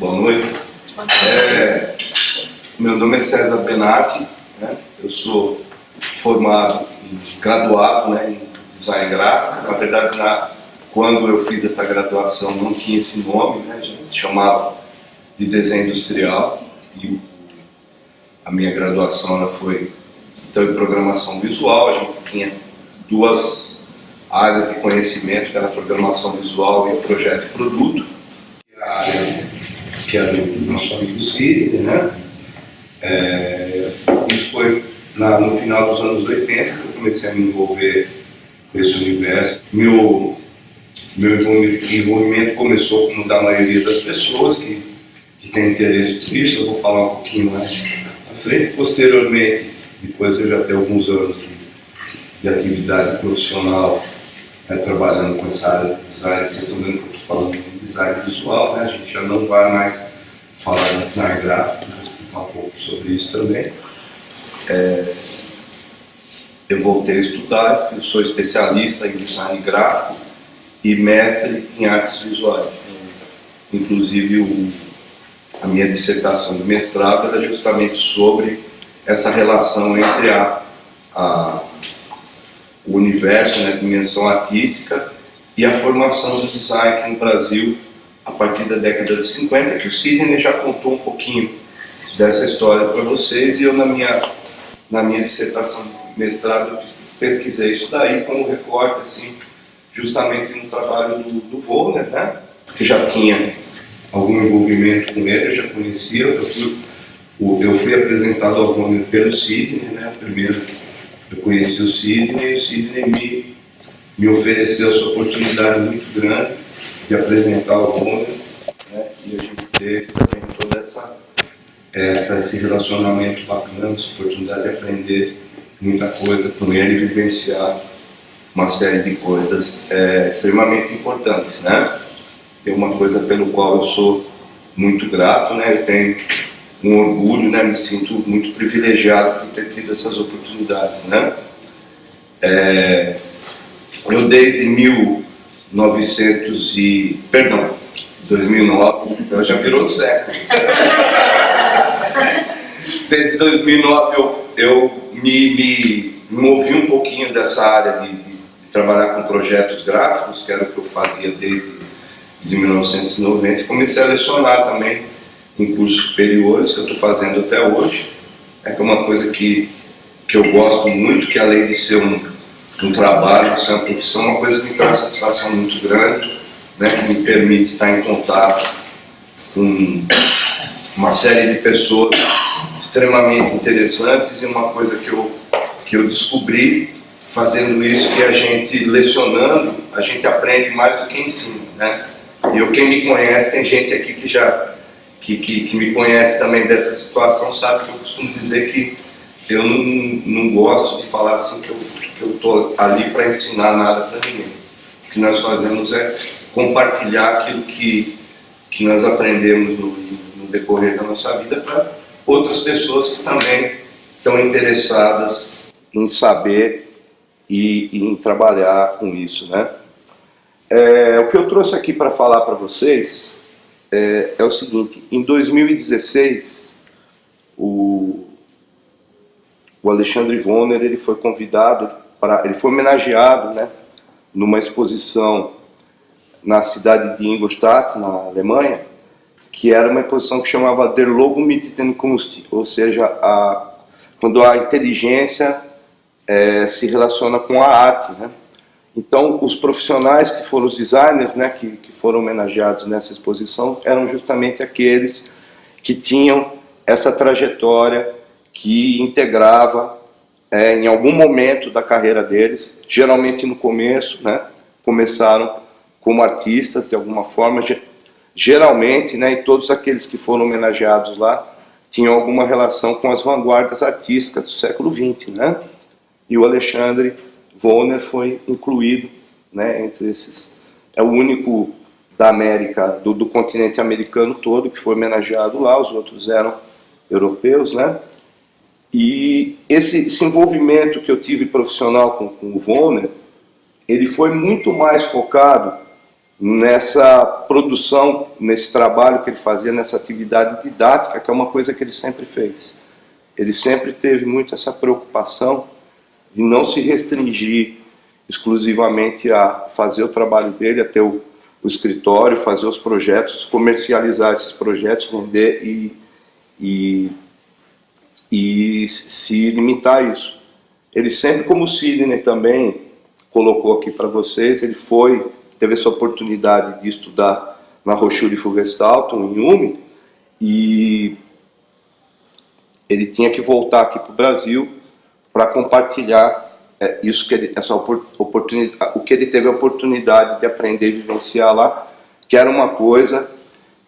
Boa noite. Meu nome é César Benatti, né? Eu sou formado, graduado, né, em design gráfico. Na verdade, quando eu fiz essa graduação não tinha esse nome, né? A gente chamava de desenho industrial. E a minha graduação ela foi então, em programação visual. A gente tinha duas áreas de conhecimento, que era a programação visual e o projeto de produto. A área que era do nosso amigo Sidney, né? Isso foi no final dos anos 80 que eu comecei a me envolver com esse universo. Meu envolvimento começou como da maioria das pessoas que tem interesse por isso. Eu vou falar um pouquinho mais à frente. Posteriormente, depois eu já tenho alguns anos de atividade profissional, trabalhando com essa área de design. Vocês estão vendo que eu estou falando de design visual, né? A gente já não vai mais falar de design gráfico, vou explicar um pouco sobre isso também. Eu voltei a estudar, eu sou especialista em design gráfico e mestre em artes visuais. Inclusive, a minha dissertação de mestrado era justamente sobre essa relação entre o universo, né, a dimensão artística e a formação do design aqui no Brasil a partir da década de 50, que o Sidney já contou um pouquinho dessa história para vocês, e eu na minha dissertação de mestrado eu pesquisei isso daí com um recorte assim, justamente no trabalho do Vollner, né, que já tinha algum envolvimento com ele, eu já conhecia. Eu fui apresentado ao Vollner pelo Sidney, né? Primeiro eu conheci o Sidney, e o Sidney me ofereceu essa oportunidade muito grande de apresentar o Vollner, né? E a gente teve também todo esse relacionamento bacana, essa oportunidade de aprender muita coisa com ele e vivenciar uma série de coisas extremamente importantes, né? É uma coisa pelo qual eu sou muito grato, né? Eu tenho um orgulho, né? Me sinto muito privilegiado por ter tido essas oportunidades, né? Eu desde 2009, então já virou século. Desde 2009 eu me movi um pouquinho dessa área de trabalhar com projetos gráficos, que era o que eu fazia desde 1990, e comecei a lecionar também em cursos superiores, que eu estou fazendo até hoje. É uma coisa que eu gosto muito, que além de ser um trabalho, de ser uma profissão, uma coisa que me traz satisfação muito grande, né, que me permite estar em contato com uma série de pessoas extremamente interessantes, e uma coisa que eu descobri fazendo isso, que a gente lecionando, a gente aprende mais do que ensina, né? E quem me conhece, tem gente aqui que me conhece também dessa situação, sabe que eu costumo dizer que eu não gosto de falar assim que eu estou ali para ensinar nada para ninguém. O que nós fazemos é compartilhar aquilo que nós aprendemos no decorrer da nossa vida para outras pessoas que também estão interessadas em saber e em trabalhar com isso, né? O que eu trouxe aqui para falar para vocês é o seguinte: em 2016, o Alexandre Vollner ele foi convidado, ele foi homenageado, né, numa exposição na cidade de Ingolstadt, na Alemanha, que era uma exposição que chamava Der Logo mit den Kunst, ou seja, quando a inteligência se relaciona com a arte, né? Então, os profissionais que foram os designers, né, que foram homenageados nessa exposição, eram justamente aqueles que tinham essa trajetória, que integrava em algum momento da carreira deles, geralmente no começo, né, começaram como artistas de alguma forma, geralmente, né, e todos aqueles que foram homenageados lá tinham alguma relação com as vanguardas artísticas do século XX, né? E o Alexandre Vollner foi incluído, né, entre esses. É o único da América, do continente americano todo, que foi homenageado lá. Os outros eram europeus, né? E esse envolvimento que eu tive profissional com o Vollner, ele foi muito mais focado nessa produção, nesse trabalho que ele fazia, nessa atividade didática, que é uma coisa que ele sempre fez. Ele sempre teve muito essa preocupação de não se restringir exclusivamente a fazer o trabalho dele, a ter o escritório, fazer os projetos, comercializar esses projetos, vender e se limitar a isso. Ele sempre, como o Sidney também colocou aqui para vocês, ele teve essa oportunidade de estudar na Hochschule für Gestaltung, em UME, e ele tinha que voltar aqui para o Brasil para compartilhar isso que essa oportunidade, o que ele teve a oportunidade de aprender e vivenciar lá, que era uma coisa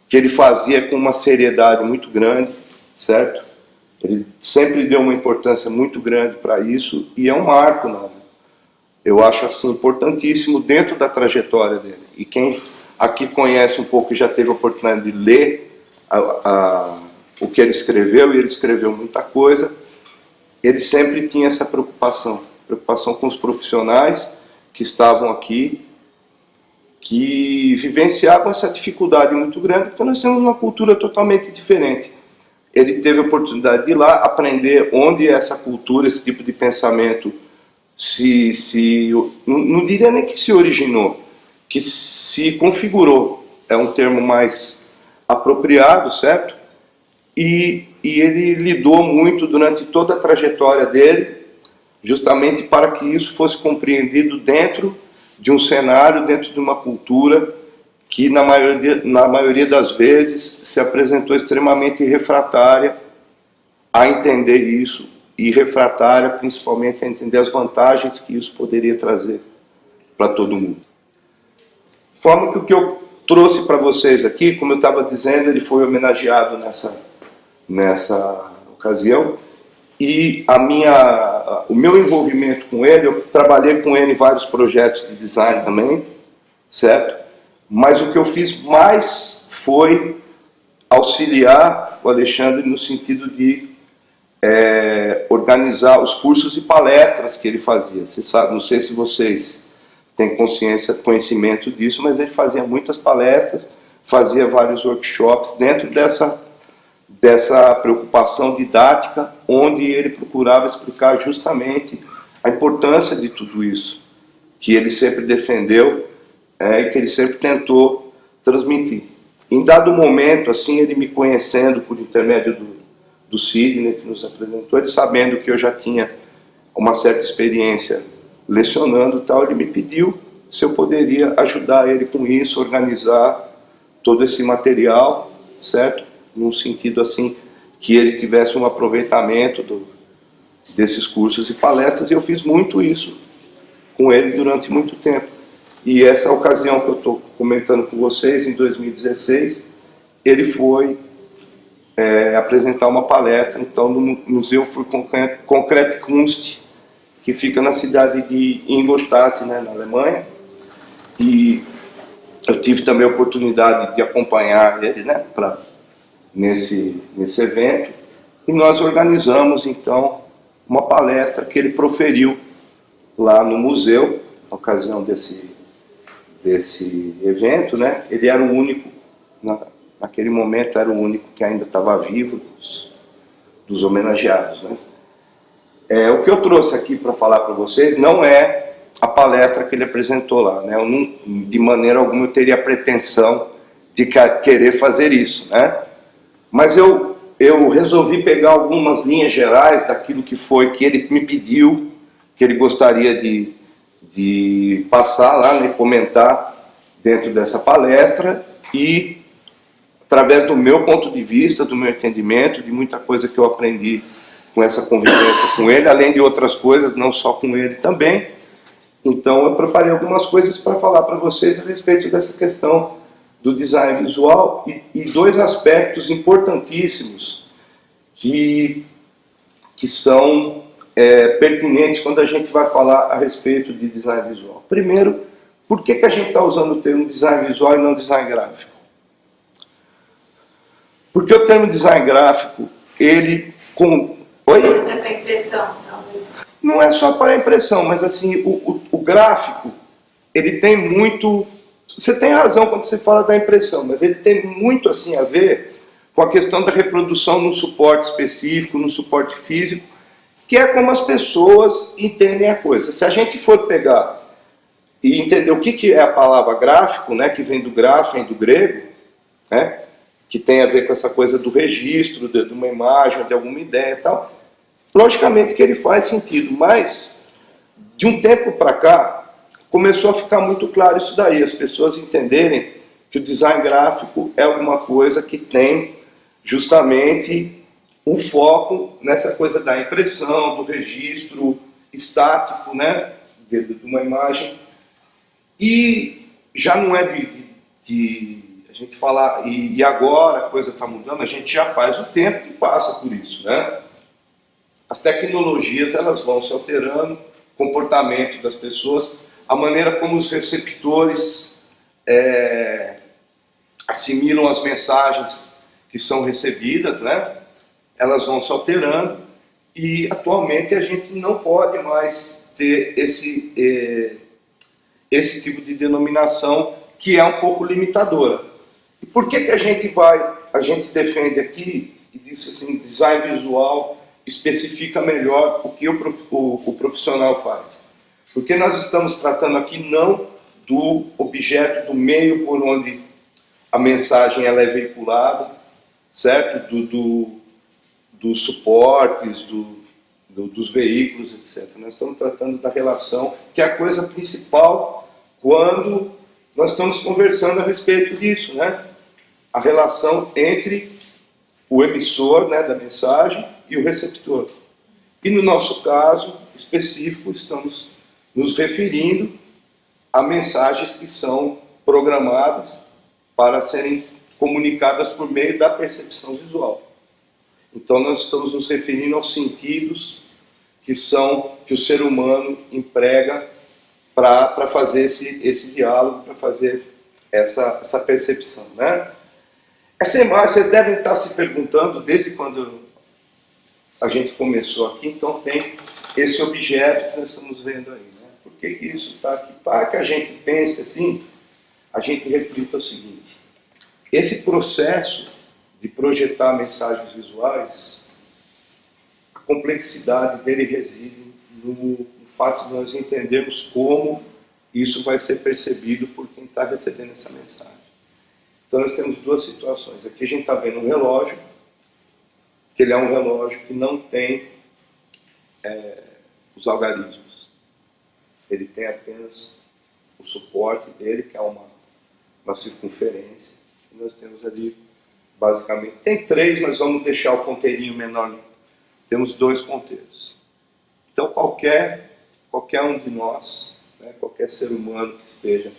que ele fazia com uma seriedade muito grande, certo? Ele sempre deu uma importância muito grande para isso, e é um marco, né? Eu acho assim importantíssimo dentro da trajetória dele. E quem aqui conhece um pouco e já teve a oportunidade de ler o que ele escreveu, e ele escreveu muita coisa, ele sempre tinha essa preocupação com os profissionais que estavam aqui, que vivenciavam essa dificuldade muito grande, porque nós temos uma cultura totalmente diferente. Ele teve a oportunidade de ir lá aprender onde essa cultura, esse tipo de pensamento não diria nem que se originou, que se configurou, é um termo mais apropriado, certo? E ele lidou muito durante toda a trajetória dele, justamente para que isso fosse compreendido dentro de um cenário, dentro de uma cultura que na maioria das vezes se apresentou extremamente refratária a entender isso, e refratária principalmente a entender as vantagens que isso poderia trazer para todo mundo. De forma que o que eu trouxe para vocês aqui, como eu estava dizendo, ele foi homenageado nessa ocasião, e o meu envolvimento com ele, eu trabalhei com ele em vários projetos de design também, certo? Mas o que eu fiz mais foi auxiliar o Alexandre no sentido de organizar os cursos e palestras que ele fazia. Você sabe, não sei se vocês têm conhecimento disso, mas ele fazia muitas palestras, fazia vários workshops dentro dessa preocupação didática, onde ele procurava explicar justamente a importância de tudo isso, que ele sempre defendeu e que ele sempre tentou transmitir. Em dado momento, assim, ele me conhecendo por intermédio do Sidney, que nos apresentou, ele sabendo que eu já tinha uma certa experiência lecionando e tal, ele me pediu se eu poderia ajudar ele com isso, organizar todo esse material, certo? Num sentido assim, que ele tivesse um aproveitamento desses cursos e palestras, e eu fiz muito isso com ele durante muito tempo. E essa ocasião que eu estou comentando com vocês, em 2016, ele foi apresentar uma palestra, então, no Museu für Konkrete Kunst, que fica na cidade de Ingolstadt, né, na Alemanha, e eu tive também a oportunidade de acompanhar ele, né, nesse evento, e nós organizamos, então, uma palestra que ele proferiu lá no museu, na ocasião desse evento, né? Ele era o único, naquele momento, era o único que ainda estava vivo dos homenageados, né? O que eu trouxe aqui para falar para vocês não é a palestra que ele apresentou lá, né? De maneira alguma eu teria a pretensão de querer fazer isso, né? Mas eu resolvi pegar algumas linhas gerais daquilo que ele me pediu, que ele gostaria de passar lá, né, comentar dentro dessa palestra, e através do meu ponto de vista, do meu entendimento, de muita coisa que eu aprendi com essa convivência com ele, além de outras coisas, não só com ele também. Então eu preparei algumas coisas para falar para vocês a respeito dessa questão do design visual e dois aspectos importantíssimos que são pertinentes quando a gente vai falar a respeito de design visual. Primeiro, por que a gente está usando o termo design visual e não design gráfico? Porque o termo design gráfico, ele... Oi? É para impressão, talvez. Não é só para impressão, mas assim, o gráfico, ele tem muito Você tem razão quando você fala da impressão, mas ele tem muito assim a ver com a questão da reprodução no suporte específico, no suporte físico, que é como as pessoas entendem a coisa. Se a gente for pegar e entender o que é a palavra gráfico, né, que vem do grafem, do grego, né, que tem a ver com essa coisa do registro, de uma imagem, de alguma ideia e tal, logicamente que ele faz sentido, mas de um tempo para cá começou a ficar muito claro isso daí, as pessoas entenderem que o design gráfico é alguma coisa que tem justamente um foco nessa coisa da impressão, do registro estático, né, de uma imagem, e já não é de a gente falar, e agora a coisa está mudando, a gente já faz o tempo que passa por isso, né? As tecnologias elas vão se alterando, o comportamento das pessoas, a maneira como os receptores assimilam as mensagens que são recebidas, né? Elas vão se alterando e atualmente a gente não pode mais ter esse tipo de denominação que é um pouco limitadora. E por que a gente defende aqui e diz assim, design visual especifica melhor o que o profissional faz? Porque nós estamos tratando aqui não do objeto, do meio por onde a mensagem ela é veiculada, certo? Dos suportes, dos veículos, etc. Nós estamos tratando da relação, que é a coisa principal quando nós estamos conversando a respeito disso, né? A relação entre o emissor, né, da mensagem e o receptor. E no nosso caso específico, estamos nos referindo a mensagens que são programadas para serem comunicadas por meio da percepção visual. Então nós estamos nos referindo aos sentidos que o ser humano emprega para fazer esse diálogo, para fazer essa percepção, né? Essa imagem, vocês devem estar se perguntando desde quando a gente começou aqui, então tem esse objeto que nós estamos vendo aí, né? Por que isso está aqui? Para que a gente pense assim, a gente reflita o seguinte: esse processo de projetar mensagens visuais, a complexidade dele reside no fato de nós entendermos como isso vai ser percebido por quem está recebendo essa mensagem. Então nós temos duas situações. Aqui a gente está vendo um relógio, que ele é um relógio que não tem os algarismos. Ele tem apenas o suporte dele, que é uma circunferência. E nós temos ali, basicamente, tem 3, mas vamos deixar o ponteirinho menor. Temos 2 ponteiros. Então qualquer um de nós, né, qualquer ser humano que esteja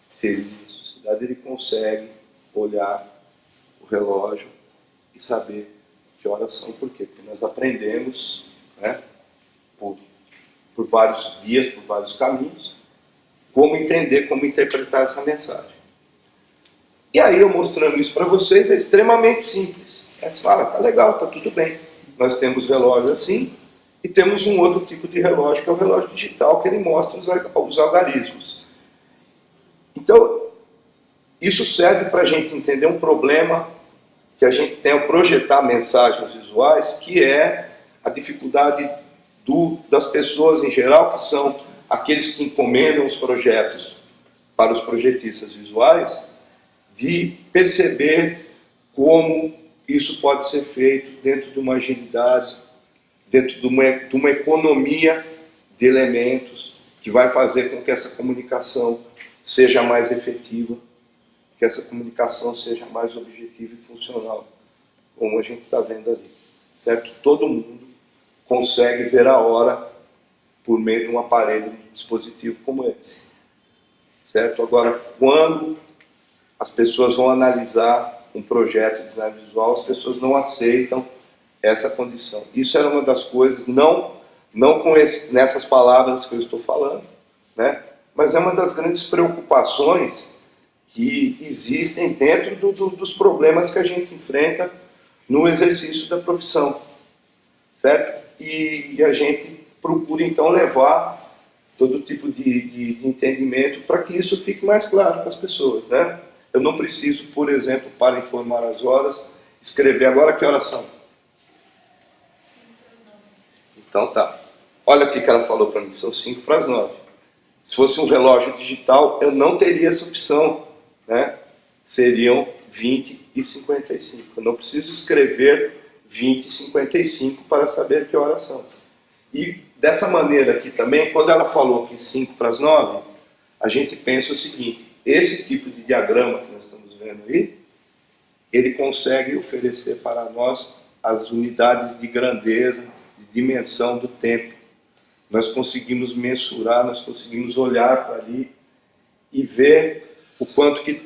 inserido na sociedade, ele consegue olhar o relógio e saber que horas são. Por quê? Porque nós aprendemos, né, por vários dias, por vários caminhos, como entender, como interpretar essa mensagem. E aí eu mostrando isso para vocês é extremamente simples. Aí você fala, tá legal, tá tudo bem. Nós temos relógio assim, e temos um outro tipo de relógio, que é o relógio digital, que ele mostra os algarismos. Então, isso serve para a gente entender um problema que a gente tem ao projetar mensagens visuais, que é a dificuldade das pessoas em geral, que são aqueles que encomendam os projetos para os projetistas visuais, de perceber como isso pode ser feito dentro de uma agilidade, dentro de uma economia de elementos que vai fazer com que essa comunicação seja mais efetiva, que essa comunicação seja mais objetiva e funcional, como a gente está vendo ali, certo? Todo mundo consegue ver a hora por meio de um aparelho, de um dispositivo como esse, certo? Agora, quando as pessoas vão analisar um projeto de design visual, as pessoas não aceitam essa condição. Isso era uma das coisas, não nessas palavras que eu estou falando, né? Mas é uma das grandes preocupações que existem dentro dos problemas que a gente enfrenta no exercício da profissão, certo? E a gente procura então levar todo tipo de entendimento para que isso fique mais claro para as pessoas, né? Eu não preciso, por exemplo, para informar as horas, escrever agora que horas são. Então tá. Olha o que ela falou para mim, são 5 para as 9. Se fosse um relógio digital, eu não teria essa opção, né? Seriam 20 e 55. Eu não preciso escrever 20 e 55 para saber que horas são. E dessa maneira aqui também, quando ela falou que 5 para as 9, a gente pensa o seguinte, esse tipo de diagrama que nós estamos vendo aí, ele consegue oferecer para nós as unidades de grandeza, de dimensão do tempo. Nós conseguimos mensurar, nós conseguimos olhar para ali e ver o quanto que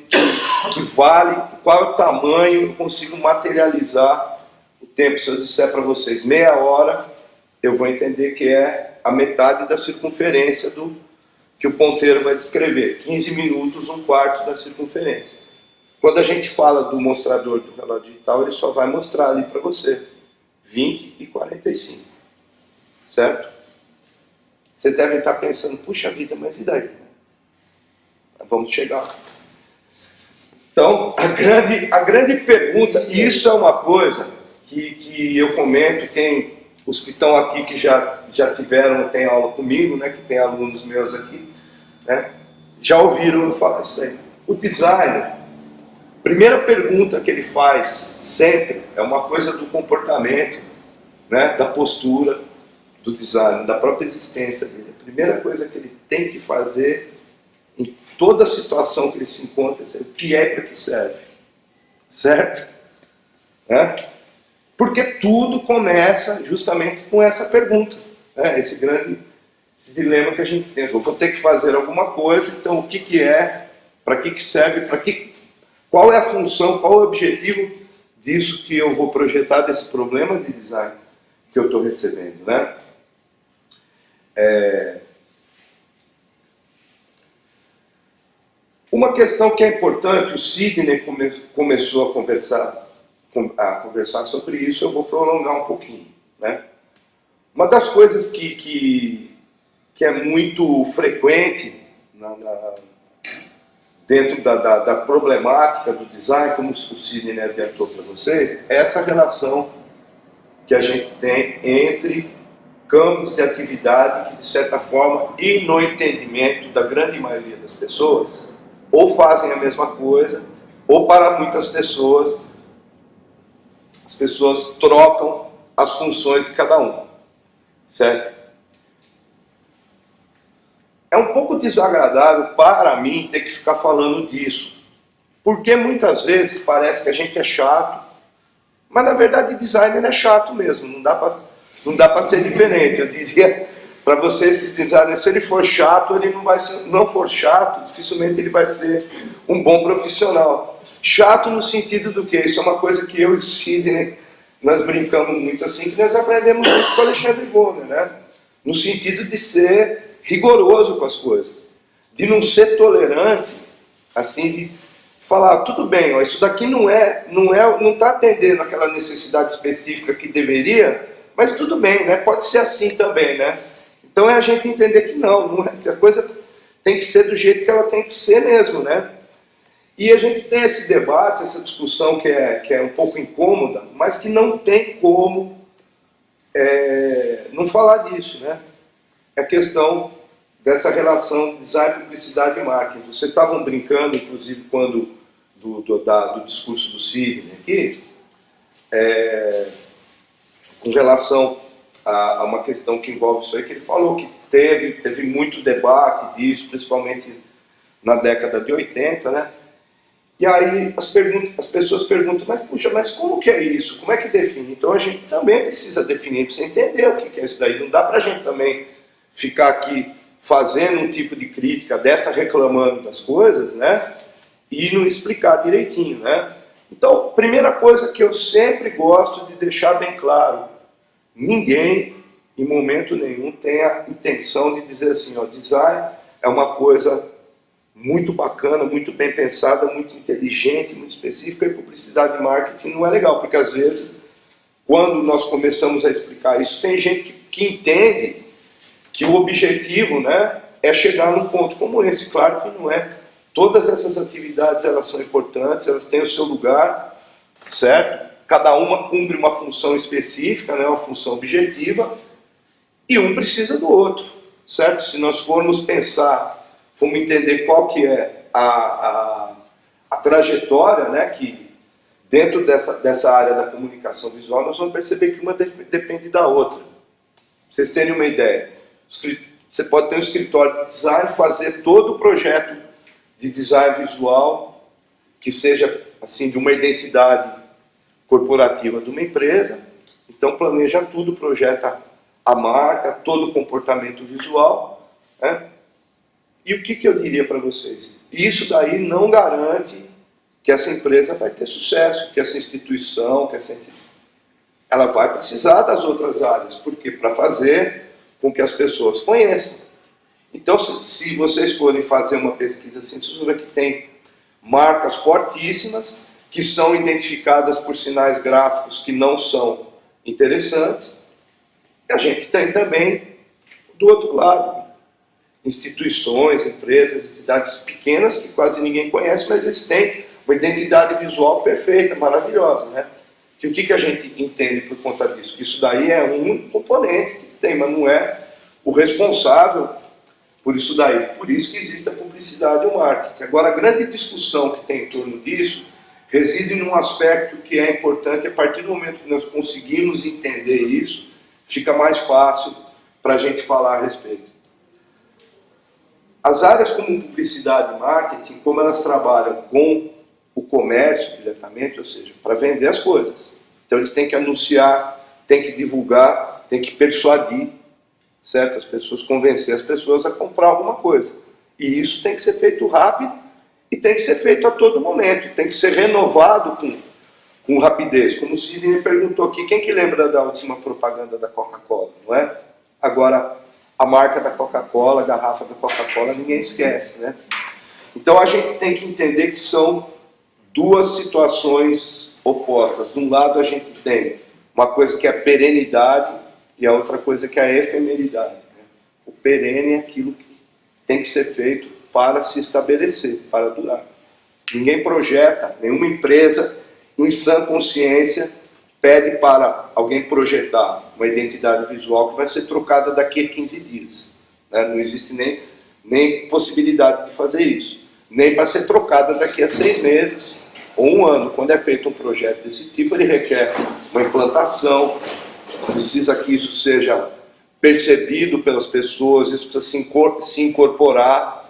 vale, qual é o tamanho, eu consigo materializar o tempo. Se eu disser para vocês meia hora, eu vou entender que é a metade da circunferência que o ponteiro vai descrever. 15 minutos, um quarto da circunferência. Quando a gente fala do mostrador do relógio digital, ele só vai mostrar ali para você 20 e 45. Certo? Vocês devem estar pensando, puxa vida, mas e daí? Vamos chegar lá. Então, a grande pergunta, e isso é uma coisa que eu comento, os que estão aqui que já tiveram, tem aula comigo, né, que tem alunos meus aqui, né, já ouviram eu falar isso aí. O designer, primeira pergunta que ele faz sempre é uma coisa do comportamento, né, da postura do designer, da própria existência dele. A primeira coisa que ele tem que fazer em toda situação que ele se encontra é o que é e para que serve. Certo? Né? Porque tudo começa justamente com essa pergunta, né? Esse dilema que a gente tem. Eu vou ter que fazer alguma coisa, então o que é, para que serve, qual é a função, qual é o objetivo disso que eu vou projetar, desse problema de design que eu estou recebendo, né? Uma questão que é importante, o Sidney começou a conversar sobre isso, eu vou prolongar um pouquinho, né? Uma das coisas que é muito frequente dentro da problemática do design, como o Sidney adiantou para vocês, é essa relação que a gente tem entre campos de atividade que, de certa forma, e no entendimento da grande maioria das pessoas, ou fazem a mesma coisa, ou para muitas pessoas, as pessoas trocam as funções de cada um, certo? É um pouco desagradável para mim ter que ficar falando disso, porque muitas vezes parece que a gente é chato, mas na verdade designer é chato mesmo, não dá para ser diferente. Eu diria para vocês que designer, se ele for chato, ele não for chato, dificilmente ele vai ser um bom profissional. Chato no sentido do quê? Isso é uma coisa que eu e o Sidney, nós brincamos muito assim, que nós aprendemos muito com o Alexandre Vonner, né? No sentido de ser rigoroso com as coisas, de não ser tolerante, assim, de falar, tudo bem, ó, isso daqui não está atendendo aquela necessidade específica que deveria, mas tudo bem, né? Pode ser assim também, né? Então é a gente entender que não é, a coisa tem que ser do jeito que ela tem que ser mesmo, né? E a gente tem esse debate, essa discussão que é um pouco incômoda, mas que não tem como não falar disso, né? É a questão dessa relação design, publicidade e marketing. Vocês estavam brincando, inclusive, quando do discurso do Sidney aqui, com relação a uma questão que envolve isso aí, que ele falou que teve muito debate disso, principalmente na década de 80, né? E aí as pessoas perguntam, mas puxa, mas como que é isso? Como é que define? Então a gente também precisa definir, precisa entender o que é isso daí. Não dá pra gente também ficar aqui fazendo um tipo de crítica dessa, reclamando das coisas, né? E não explicar direitinho, né? Então, primeira coisa que eu sempre gosto de deixar bem claro, ninguém, em momento nenhum, tem a intenção de dizer assim, ó, design é uma coisa muito bacana, muito bem pensada, muito inteligente, muito específica, e publicidade e marketing não é legal, porque às vezes, quando nós começamos a explicar isso, tem gente que entende que o objetivo, né, é chegar num ponto como esse. Claro que não é. Todas essas atividades, elas são importantes, elas têm o seu lugar, certo? Cada uma cumpre uma função específica, né, uma função objetiva, e um precisa do outro, certo? Se nós formos pensar, formos entender qual que é a trajetória, né, que dentro dessa área da comunicação visual, nós vamos perceber que uma depende da outra. Pra vocês terem uma ideia, você pode ter um escritório de design, fazer todo o projeto de design visual que seja assim de uma identidade corporativa de uma empresa, então planeja tudo, projeta a marca, todo o comportamento visual, né? E o que eu diria para vocês? Isso daí não garante que essa empresa vai ter sucesso, que essa instituição, ela vai precisar das outras áreas. Por quê? Para fazer com que as pessoas conheçam. Então, se vocês forem fazer uma pesquisa assim, vocês vão ver que tem marcas fortíssimas, que são identificadas por sinais gráficos que não são interessantes. E a gente tem também, do outro lado, instituições, empresas, entidades pequenas que quase ninguém conhece, mas eles têm uma identidade visual perfeita, maravilhosa, né? Que o que a gente entende por conta disso? Que isso daí é um componente que tem, mas não é o responsável por isso daí. Por isso que existe a publicidade e o marketing. Agora, a grande discussão que tem em torno disso reside num aspecto que é importante. A partir do momento que nós conseguimos entender isso, fica mais fácil para a gente falar a respeito. As áreas como publicidade e marketing, como elas trabalham com o comércio diretamente, ou seja, para vender as coisas. Então eles têm que anunciar, têm que divulgar, têm que persuadir, certo? As pessoas, convencer as pessoas a comprar alguma coisa. E isso tem que ser feito rápido e tem que ser feito a todo momento, tem que ser renovado com rapidez. Como o Sidney perguntou aqui, quem que lembra da última propaganda da Coca-Cola, não é? Agora, a marca da Coca-Cola, a garrafa da Coca-Cola, ninguém esquece, né? Então a gente tem que entender que são duas situações opostas. De um lado a gente tem uma coisa que é a perenidade e a outra coisa que é a efemeridade, né? O perene é aquilo que tem que ser feito para se estabelecer, para durar. Ninguém projeta, nenhuma empresa em sã consciência pede para alguém projetar uma identidade visual que vai ser trocada daqui a 15 dias. Né? Não existe nem possibilidade de fazer isso. Nem para ser trocada daqui a 6 meses ou 1 ano. Quando é feito um projeto desse tipo, ele requer uma implantação, precisa que isso seja percebido pelas pessoas, isso precisa se incorporar,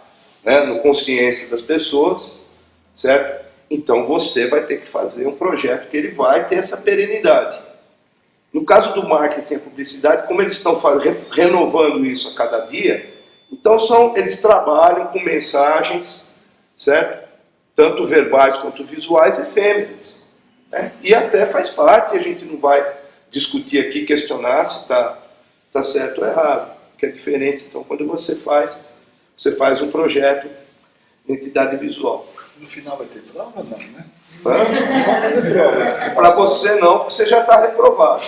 né, no consciência das pessoas, certo? Então você vai ter que fazer um projeto que ele vai ter essa perenidade. No caso do marketing e publicidade, como eles estão renovando isso a cada dia, então eles trabalham com mensagens, certo? Tanto verbais quanto visuais, efêmeras, né? E até faz parte, a gente não vai discutir aqui, questionar se está certo ou errado, que é diferente. Então, quando você faz um projeto de identidade visual. No final vai ter prova ou não, né? Não vai fazer prova. Para você não, porque você já está reprovado.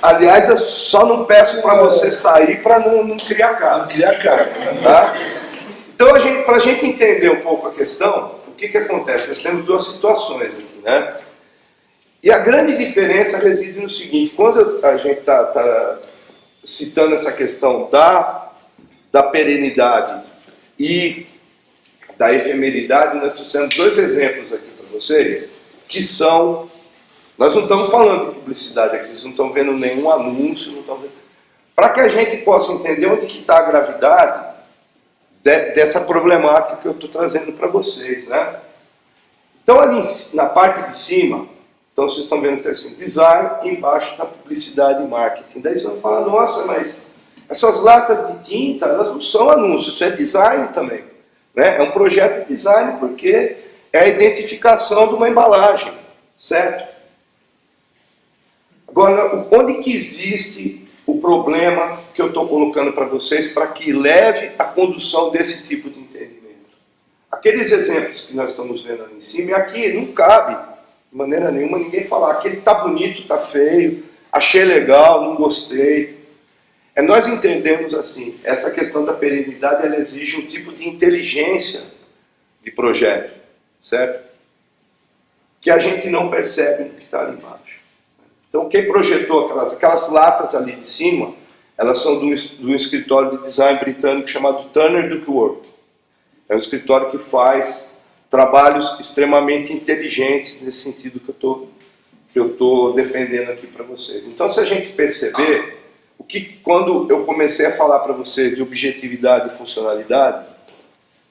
Aliás, eu só não peço para você sair para não criar casa. Não criar casa, né? Tá? Então, para a gente entender um pouco a questão, o que acontece? Nós temos duas situações aqui, né? E a grande diferença reside no seguinte: quando a gente está citando essa questão da perenidade e da efemeridade, nós trouxemos 2 exemplos aqui para vocês, que são... Nós não estamos falando de publicidade aqui, vocês não estão vendo nenhum anúncio, não estão vendo... Para que a gente possa entender onde que está a gravidade dessa problemática que eu estou trazendo para vocês, né? Então, ali na parte de cima, então vocês estão vendo que tem assim, design, e embaixo está publicidade e marketing. Daí vocês vão falar, nossa, mas essas latas de tinta, elas não são anúncios, isso é design também. Né? É um projeto de design porque é a identificação de uma embalagem, certo? Agora, onde que existe o problema que eu estou colocando para vocês para que leve à condução desse tipo de entendimento? Aqueles exemplos que nós estamos vendo ali em cima, e aqui não cabe, de maneira nenhuma, ninguém falar aquele está bonito, está feio, achei legal, não gostei. nós entendemos assim, essa questão da perenidade, ela exige um tipo de inteligência de projeto, certo? Que a gente não percebe no que está ali embaixo. Então, quem projetou aquelas latas ali de cima, elas são do escritório de design britânico chamado Turner Duckworth. É um escritório que faz trabalhos extremamente inteligentes nesse sentido que eu estou defendendo aqui para vocês. Então, se a gente perceber, quando eu comecei a falar para vocês de objetividade e funcionalidade,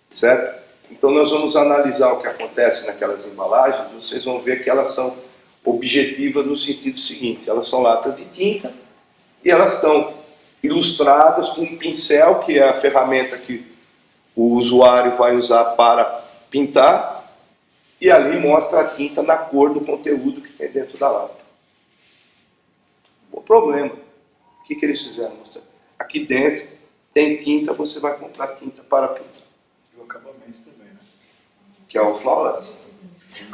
certo? Então, nós vamos analisar o que acontece naquelas embalagens, vocês vão ver que elas são objetivas no sentido seguinte: elas são latas de tinta e elas estão ilustradas com um pincel, que é a ferramenta que o usuário vai usar para pintar, e ali mostra a tinta na cor do conteúdo que tem dentro da lata. O problema, o que eles fizeram? Aqui dentro tem tinta, você vai comprar tinta para pintar. E o acabamento também, né? Que é o flawless.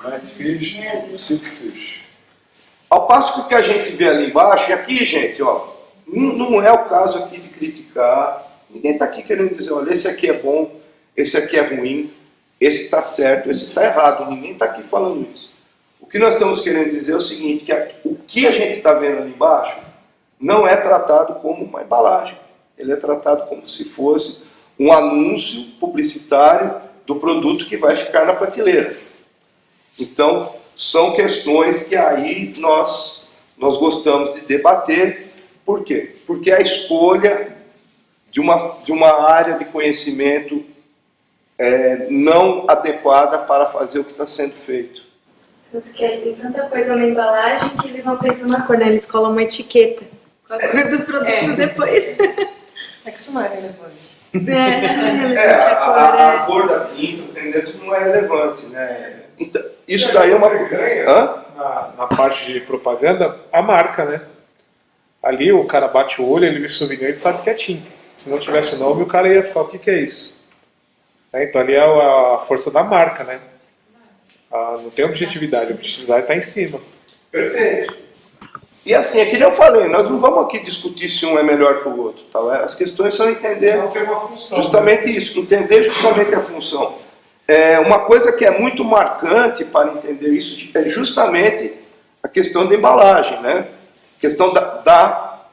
Matte Fish, Silk Fish. Ao passo que o que a gente vê ali embaixo, e aqui, gente, ó, não é o caso aqui de criticar, ninguém está aqui querendo dizer, olha, esse aqui é bom, esse aqui é ruim, esse está certo, esse está errado, ninguém está aqui falando isso. O que nós estamos querendo dizer é o seguinte, que o que a gente está vendo ali embaixo não é tratado como uma embalagem, ele é tratado como se fosse um anúncio publicitário do produto que vai ficar na prateleira. Então, são questões que aí nós gostamos de debater. Por quê? Porque a escolha de uma área de conhecimento não adequada para fazer o que está sendo feito. Porque tem tanta coisa na embalagem que eles não pensam na cor, né? Eles colam uma etiqueta com a cor do produto depois. É que isso não é relevante. A cor da tinta tem dentro não é relevante, né? Então, isso daí é uma... Você ganha na parte de propaganda a marca, né? Ali o cara bate o olho, ele vê souvenir, ele sabe que é tinta. Se não tivesse o nome, o cara ia ficar, o que é isso? Então ali é a força da marca, né? Não tem objetividade, a objetividade está em cima. Perfeito. E assim, é que nem eu falei, nós não vamos aqui discutir se um é melhor que o outro. Tá? As questões são entender Não tem uma função, justamente isso, entender justamente a função. Uma coisa que é muito marcante para entender isso é justamente a questão da embalagem, né? A questão da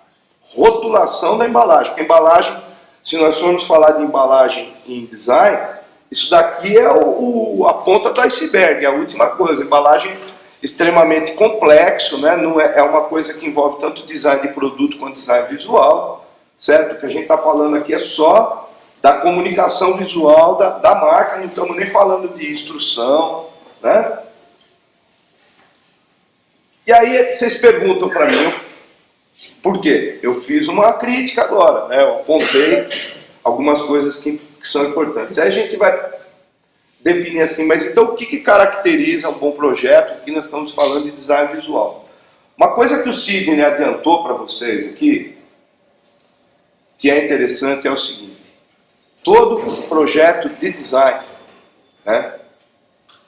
rotulação da embalagem. Porque a embalagem, se nós formos falar de embalagem em design, isso daqui é a ponta do iceberg, é a última coisa. Embalagem extremamente complexo, né? Não é uma coisa que envolve tanto design de produto quanto design visual, certo? O que a gente está falando aqui é só da comunicação visual da marca, não estamos nem falando de instrução, né? E aí vocês perguntam para mim, por quê? Eu fiz uma crítica agora, né? Eu apontei algumas coisas que são importantes. Aí a gente vai definir assim, mas então o que caracteriza um bom projeto? Aqui nós estamos falando de design visual. Uma coisa que o Sidney adiantou para vocês aqui, que é interessante, é o seguinte: todo projeto de design, né,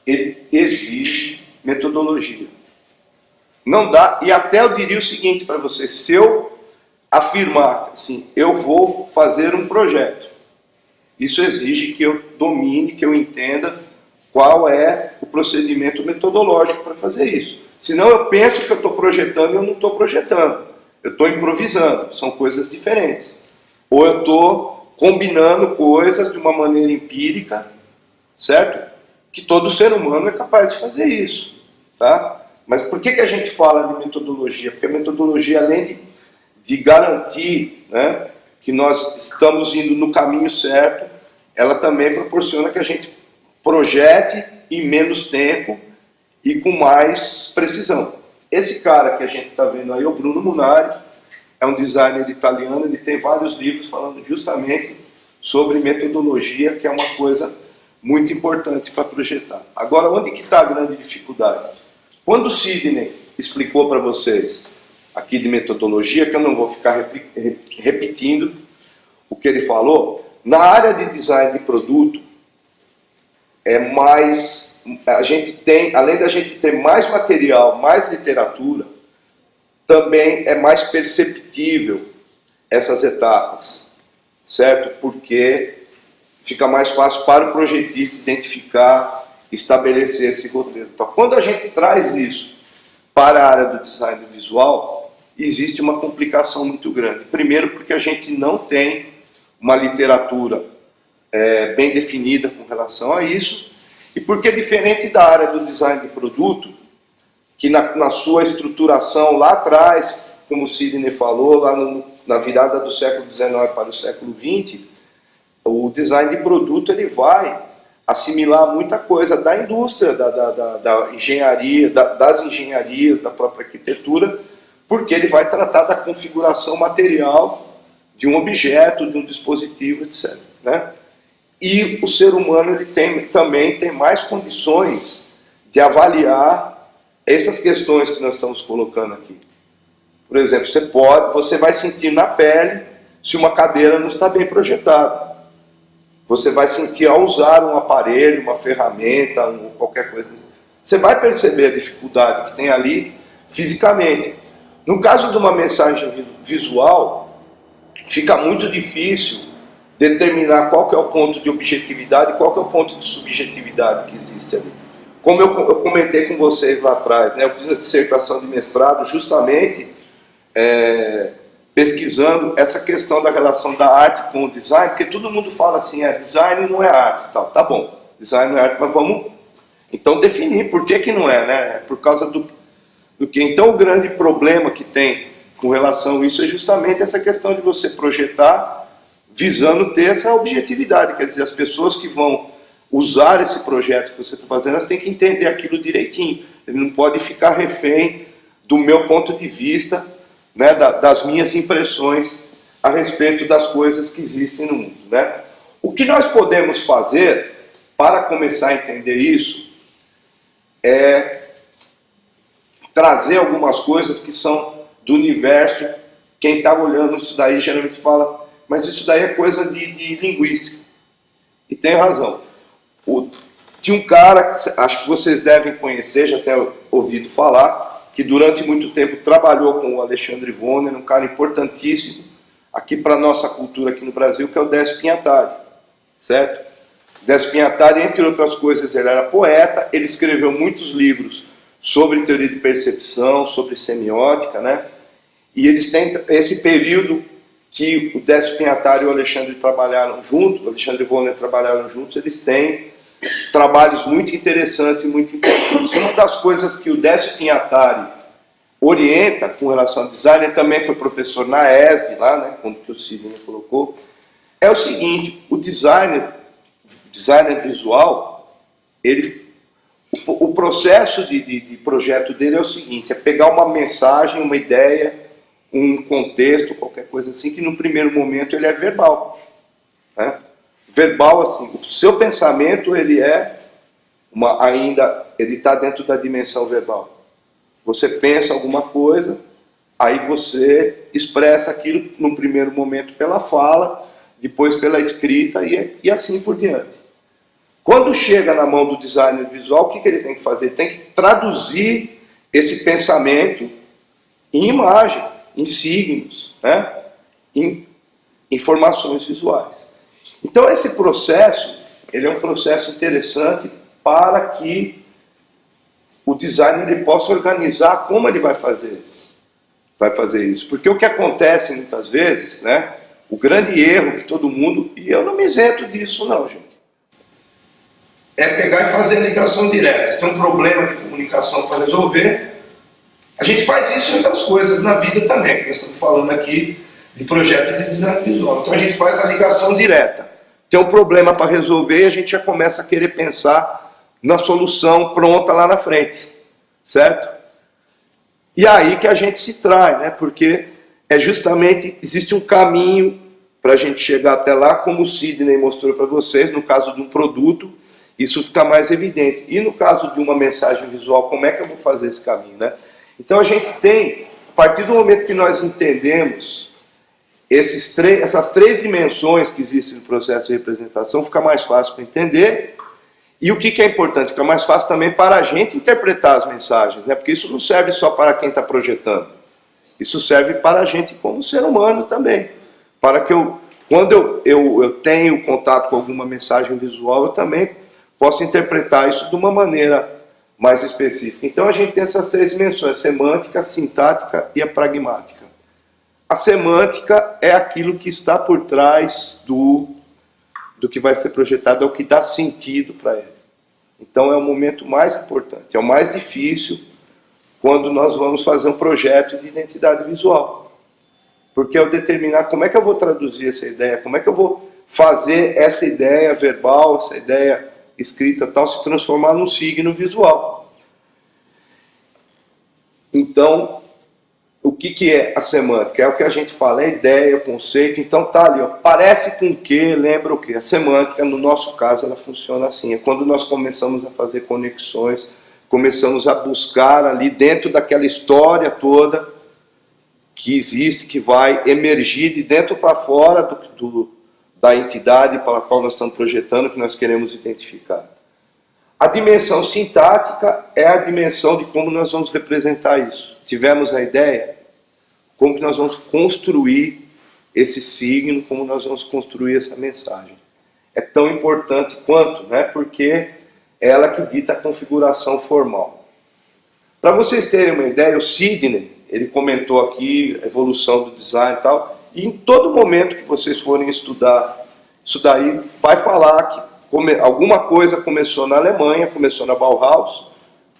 ele exige metodologia. Não dá, e até eu diria o seguinte para vocês: se eu afirmar assim, eu vou fazer um projeto, isso exige que eu domine, que eu entenda qual é o procedimento metodológico para fazer isso. Senão eu penso que eu estou projetando e eu não estou projetando. Eu estou improvisando, são coisas diferentes. Ou eu estou combinando coisas de uma maneira empírica, certo? Que todo ser humano é capaz de fazer isso, tá? Mas por que a gente fala de metodologia? Porque a metodologia, além de garantir, né, que nós estamos indo no caminho certo, ela também proporciona que a gente projete em menos tempo e com mais precisão. Esse cara que a gente está vendo aí é o Bruno Munari, é um designer italiano, ele tem vários livros falando justamente sobre metodologia, que é uma coisa muito importante para projetar. Agora, onde que está a grande dificuldade? Quando o Sidney explicou para vocês aqui de metodologia, que eu não vou ficar repetindo o que ele falou, na área de design de produto, a gente tem, além da gente ter mais material, mais literatura, também é mais perceptível essas etapas, certo? Porque fica mais fácil para o projetista identificar, estabelecer esse roteiro. Então, quando a gente traz isso para a área do design visual, existe uma complicação muito grande. Primeiro, porque a gente não tem uma literatura bem definida com relação a isso, e porque, diferente da área do design de produto, que na sua estruturação lá atrás, como o Sidney falou, lá na virada do século XIX para o século XX, o design de produto ele vai assimilar muita coisa da indústria, da engenharia, das engenharias, da própria arquitetura, porque ele vai tratar da configuração material de um objeto, de um dispositivo, etc. Né? E o ser humano ele também tem mais condições de avaliar essas questões que nós estamos colocando aqui. Por exemplo, você vai sentir na pele se uma cadeira não está bem projetada. Você vai sentir ao usar um aparelho, uma ferramenta, qualquer coisa. Você vai perceber a dificuldade que tem ali fisicamente. No caso de uma mensagem visual, fica muito difícil determinar qual que é o ponto de objetividade e qual que é o ponto de subjetividade que existe ali. Como eu comentei com vocês lá atrás, né, eu fiz a dissertação de mestrado justamente pesquisando essa questão da relação da arte com o design, porque todo mundo fala assim, design não é arte, tal. Tá bom, design não é arte, mas vamos então definir por que não é, né? Por causa do que. Então o grande problema que tem com relação a isso é justamente essa questão de você projetar visando ter essa objetividade, quer dizer, as pessoas que vão usar esse projeto que você está fazendo, elas têm que entender aquilo direitinho, ele não pode ficar refém do meu ponto de vista, né, das minhas impressões a respeito das coisas que existem no mundo. Né? O que nós podemos fazer para começar a entender isso é trazer algumas coisas que são do universo. Quem está olhando isso daí geralmente fala, mas isso daí é coisa de linguística. E tem razão. Tinha um cara, acho que vocês devem conhecer, já até ouvido falar, que durante muito tempo trabalhou com o Alexandre Vonner, um cara importantíssimo aqui para a nossa cultura aqui no Brasil, que é o Décio Pinhatari, certo? Décio Pinhatari, entre outras coisas, ele era poeta, ele escreveu muitos livros sobre teoria de percepção, sobre semiótica, né? E eles têm esse período que o Décio Pinhatari e o Alexandre trabalharam juntos, o Alexandre Vonner trabalharam juntos, eles têm trabalhos muito interessantes e muito importantes. Uma das coisas que o Décio Pinhatari orienta com relação ao design, ele também foi professor na ESD, lá, né, como que o Sidney colocou, é o seguinte, o designer visual, o processo de projeto dele é o seguinte, é pegar uma mensagem, uma ideia, um contexto, qualquer coisa assim, que no primeiro momento ele é verbal. Né? Verbal, assim, o seu pensamento, ele ele está dentro da dimensão verbal. Você pensa alguma coisa, aí você expressa aquilo no primeiro momento pela fala, depois pela escrita e assim por diante. Quando chega na mão do designer visual, o que ele tem que fazer? Ele tem que traduzir esse pensamento em imagem, em signos, né? Em informações visuais. Então esse processo, ele é um processo interessante para que o designer ele possa organizar como ele vai fazer isso. Porque o que acontece muitas vezes, né, o grande erro que todo mundo, e eu não me isento disso não, gente, é pegar e fazer ligação direta. Se tem um problema de comunicação para resolver, a gente faz isso em outras coisas na vida também, que nós estamos falando aqui de projeto de design visual. Então a gente faz a ligação direta. Tem um problema para resolver e a gente já começa a querer pensar na solução pronta lá na frente, certo? E aí que a gente se trai, né? Porque existe um caminho para a gente chegar até lá, como o Sidney mostrou para vocês, no caso de um produto, isso fica mais evidente. E no caso de uma mensagem visual, como é que eu vou fazer esse caminho, né? Então a gente tem, a partir do momento que nós entendemos essas três dimensões que existem no processo de representação, fica mais fácil para entender. E o que é importante? Fica mais fácil também para a gente interpretar as mensagens, né? Porque isso não serve só para quem está projetando. Isso serve para a gente como ser humano também. para que quando eu tenho contato com alguma mensagem visual, eu também posso interpretar isso de uma maneira mais específica. Então a gente tem essas três dimensões: a semântica, a sintática e a pragmática. A semântica é aquilo que está por trás do que vai ser projetado, é o que dá sentido para ele. Então é o momento mais importante, é o mais difícil quando nós vamos fazer um projeto de identidade visual. Porque eu determinar como é que eu vou traduzir essa ideia, como é que eu vou fazer essa ideia verbal, essa ideia escrita tal, se transformar num signo visual. Então, o que é a semântica? É o que a gente fala, é ideia, conceito. Então tá ali, ó, parece com o que, lembra o que? A semântica, no nosso caso, ela funciona assim. É quando nós começamos a fazer conexões, começamos a buscar ali dentro daquela história toda que existe, que vai emergir de dentro para fora da entidade para a qual nós estamos projetando, que nós queremos identificar. A dimensão sintática é a dimensão de como nós vamos representar isso. Tivemos a ideia? Como que nós vamos construir esse signo, como nós vamos construir essa mensagem. É tão importante quanto, né? Porque é ela que dita a configuração formal. Para vocês terem uma ideia, o Sidney, ele comentou aqui a evolução do design e tal, e em todo momento que vocês forem estudar isso daí, vai falar que alguma coisa começou na Alemanha, começou na Bauhaus,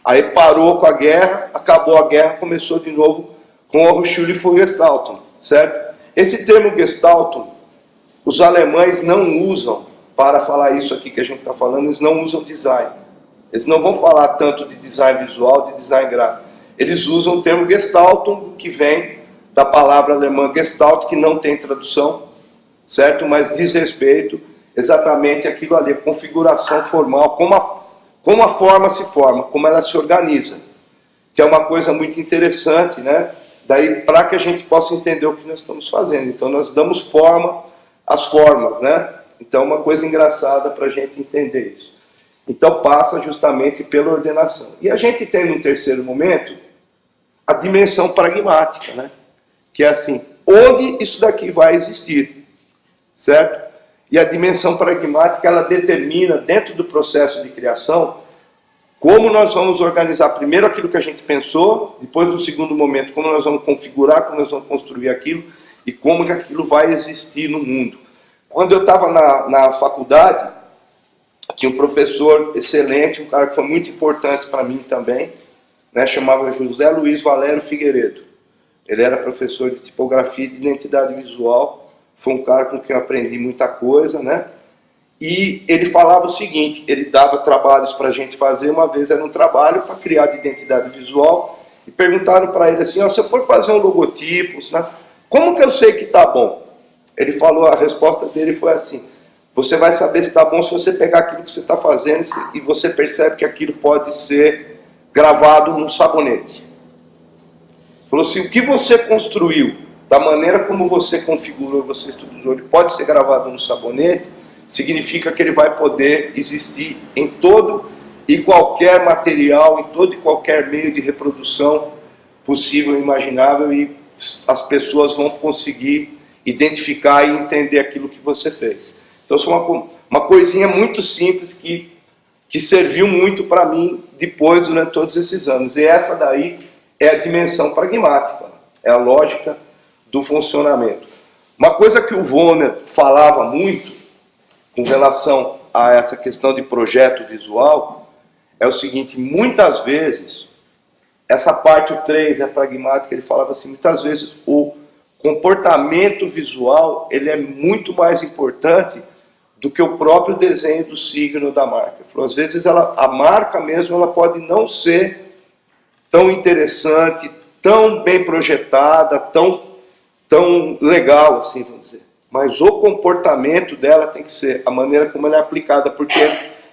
aí parou com a guerra, acabou a guerra, começou de novo com a Hochschule für Gestaltung, certo? Esse termo Gestaltung, os alemães não usam, para falar isso aqui que a gente está falando, eles não usam design. Eles não vão falar tanto de design visual, de design gráfico. Eles usam o termo Gestaltung, que vem da palavra alemã Gestalt, que não tem tradução, certo? Mas diz respeito exatamente àquilo ali, a configuração formal, como a forma se forma, como ela se organiza, que é uma coisa muito interessante, né? Daí, para que a gente possa entender o que nós estamos fazendo. Então, nós damos forma às formas, né? Então, é uma coisa engraçada para a gente entender isso. Então, passa justamente pela ordenação. E a gente tem, num terceiro momento, a dimensão pragmática, né? Que é assim, onde isso daqui vai existir, certo? E a dimensão pragmática, ela determina, dentro do processo de criação, como nós vamos organizar primeiro aquilo que a gente pensou, depois no segundo momento, como nós vamos configurar, como nós vamos construir aquilo, e como que aquilo vai existir no mundo. Quando eu estava na faculdade, tinha um professor excelente, um cara que foi muito importante para mim também, né, chamava José Luiz Valério Figueiredo. Ele era professor de tipografia e de identidade visual, foi um cara com quem eu aprendi muita coisa, né? E ele falava o seguinte, ele dava trabalhos para a gente fazer, uma vez era um trabalho para criar de identidade visual, e perguntaram para ele assim, ó, se eu for fazer um logotipo, né, como que eu sei que está bom? Ele falou, a resposta dele foi assim, você vai saber se está bom se você pegar aquilo que você está fazendo e você percebe que aquilo pode ser gravado num sabonete. Falou assim, o que você construiu, da maneira como você configurou, você estudou, ele pode ser gravado no sabonete, significa que ele vai poder existir em todo e qualquer material, em todo e qualquer meio de reprodução possível e imaginável, e as pessoas vão conseguir identificar e entender aquilo que você fez. Então, isso é uma coisinha muito simples que serviu muito para mim depois, durante todos esses anos. E essa daí é a dimensão pragmática, é a lógica do funcionamento. Uma coisa que o Vonner falava muito com relação a essa questão de projeto visual é o seguinte, muitas vezes, essa parte, o 3, é pragmática, ele falava assim, muitas vezes o comportamento visual ele é muito mais importante do que o próprio desenho do signo da marca. Ele falou, às vezes a marca mesmo ela pode não ser tão interessante, tão bem projetada, tão legal, assim, vamos dizer. Mas o comportamento dela tem que ser a maneira como ela é aplicada, porque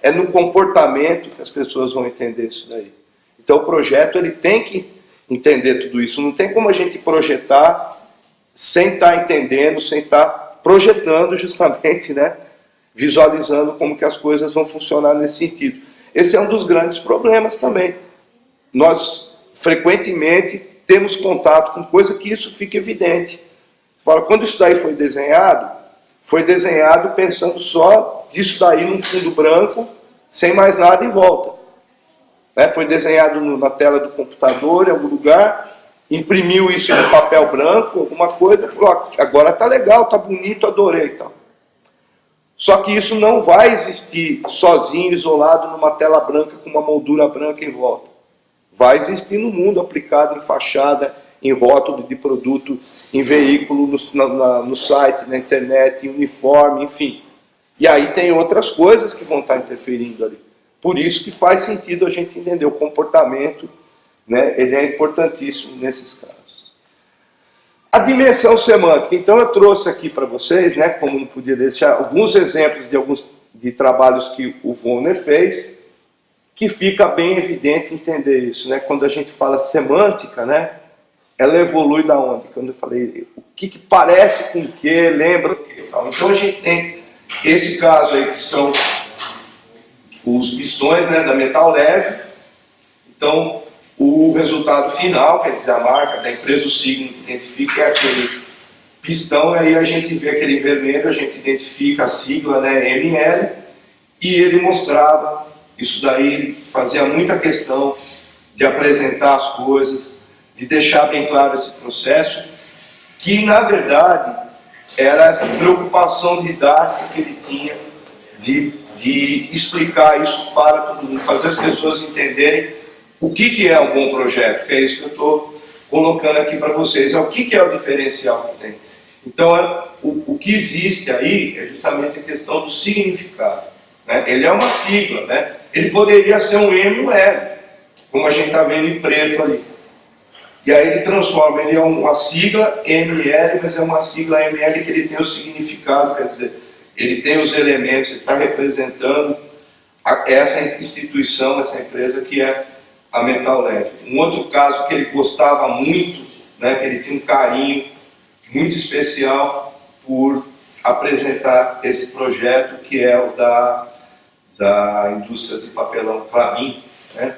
é no comportamento que as pessoas vão entender isso daí. Então o projeto ele tem que entender tudo isso. Não tem como a gente projetar sem estar entendendo, sem estar projetando justamente, né? Visualizando como que as coisas vão funcionar nesse sentido. Esse é um dos grandes problemas também. Nós frequentemente temos contato com coisa que isso fica evidente. Fala, quando isso daí foi desenhado pensando só disso daí num fundo branco, sem mais nada em volta. Né? Foi desenhado na tela do computador, em algum lugar, imprimiu isso no papel branco, alguma coisa, falou, agora tá legal, tá bonito, adorei e tal. Só que isso não vai existir sozinho, isolado, numa tela branca com uma moldura branca em volta. Vai existir no mundo, aplicado em fachada, em rótulo de produto, em veículo, no site, na internet, em uniforme, enfim. E aí tem outras coisas que vão estar interferindo ali. Por isso que faz sentido a gente entender o comportamento, né? Ele é importantíssimo nesses casos. A dimensão semântica. Então eu trouxe aqui para vocês, né, como não podia deixar, alguns exemplos de trabalhos que o Vonner fez, que fica bem evidente entender isso, né? Quando a gente fala semântica, né, ela evolui da onde? Quando eu falei o que parece com o que, lembra o que. Então a gente tem esse caso aí que são os pistões, né, da metal leve. Então o resultado final, quer dizer, a marca da empresa, o signo que identifica é aquele pistão, e aí a gente vê aquele vermelho, a gente identifica a sigla, né, ML, e ele mostrava isso daí, ele fazia muita questão de apresentar as coisas, de deixar bem claro esse processo, que na verdade era essa preocupação didática que ele tinha de explicar isso para todo mundo, fazer as pessoas entenderem o que é um bom projeto, que é isso que eu estou colocando aqui para vocês, é o que é o diferencial que tem. Então, o que existe aí é justamente a questão do significado. Né? Ele é uma sigla, né? Ele poderia ser um M e um L, como a gente está vendo em preto ali. E aí ele transforma, ele é uma sigla ML, mas é uma sigla ML que ele tem o significado, quer dizer, ele tem os elementos, ele está representando essa instituição, essa empresa que é a Metal Leve. Um outro caso que ele gostava muito, né, que ele tinha um carinho muito especial por apresentar esse projeto, que é o da Indústrias de Papelão Klabin, né?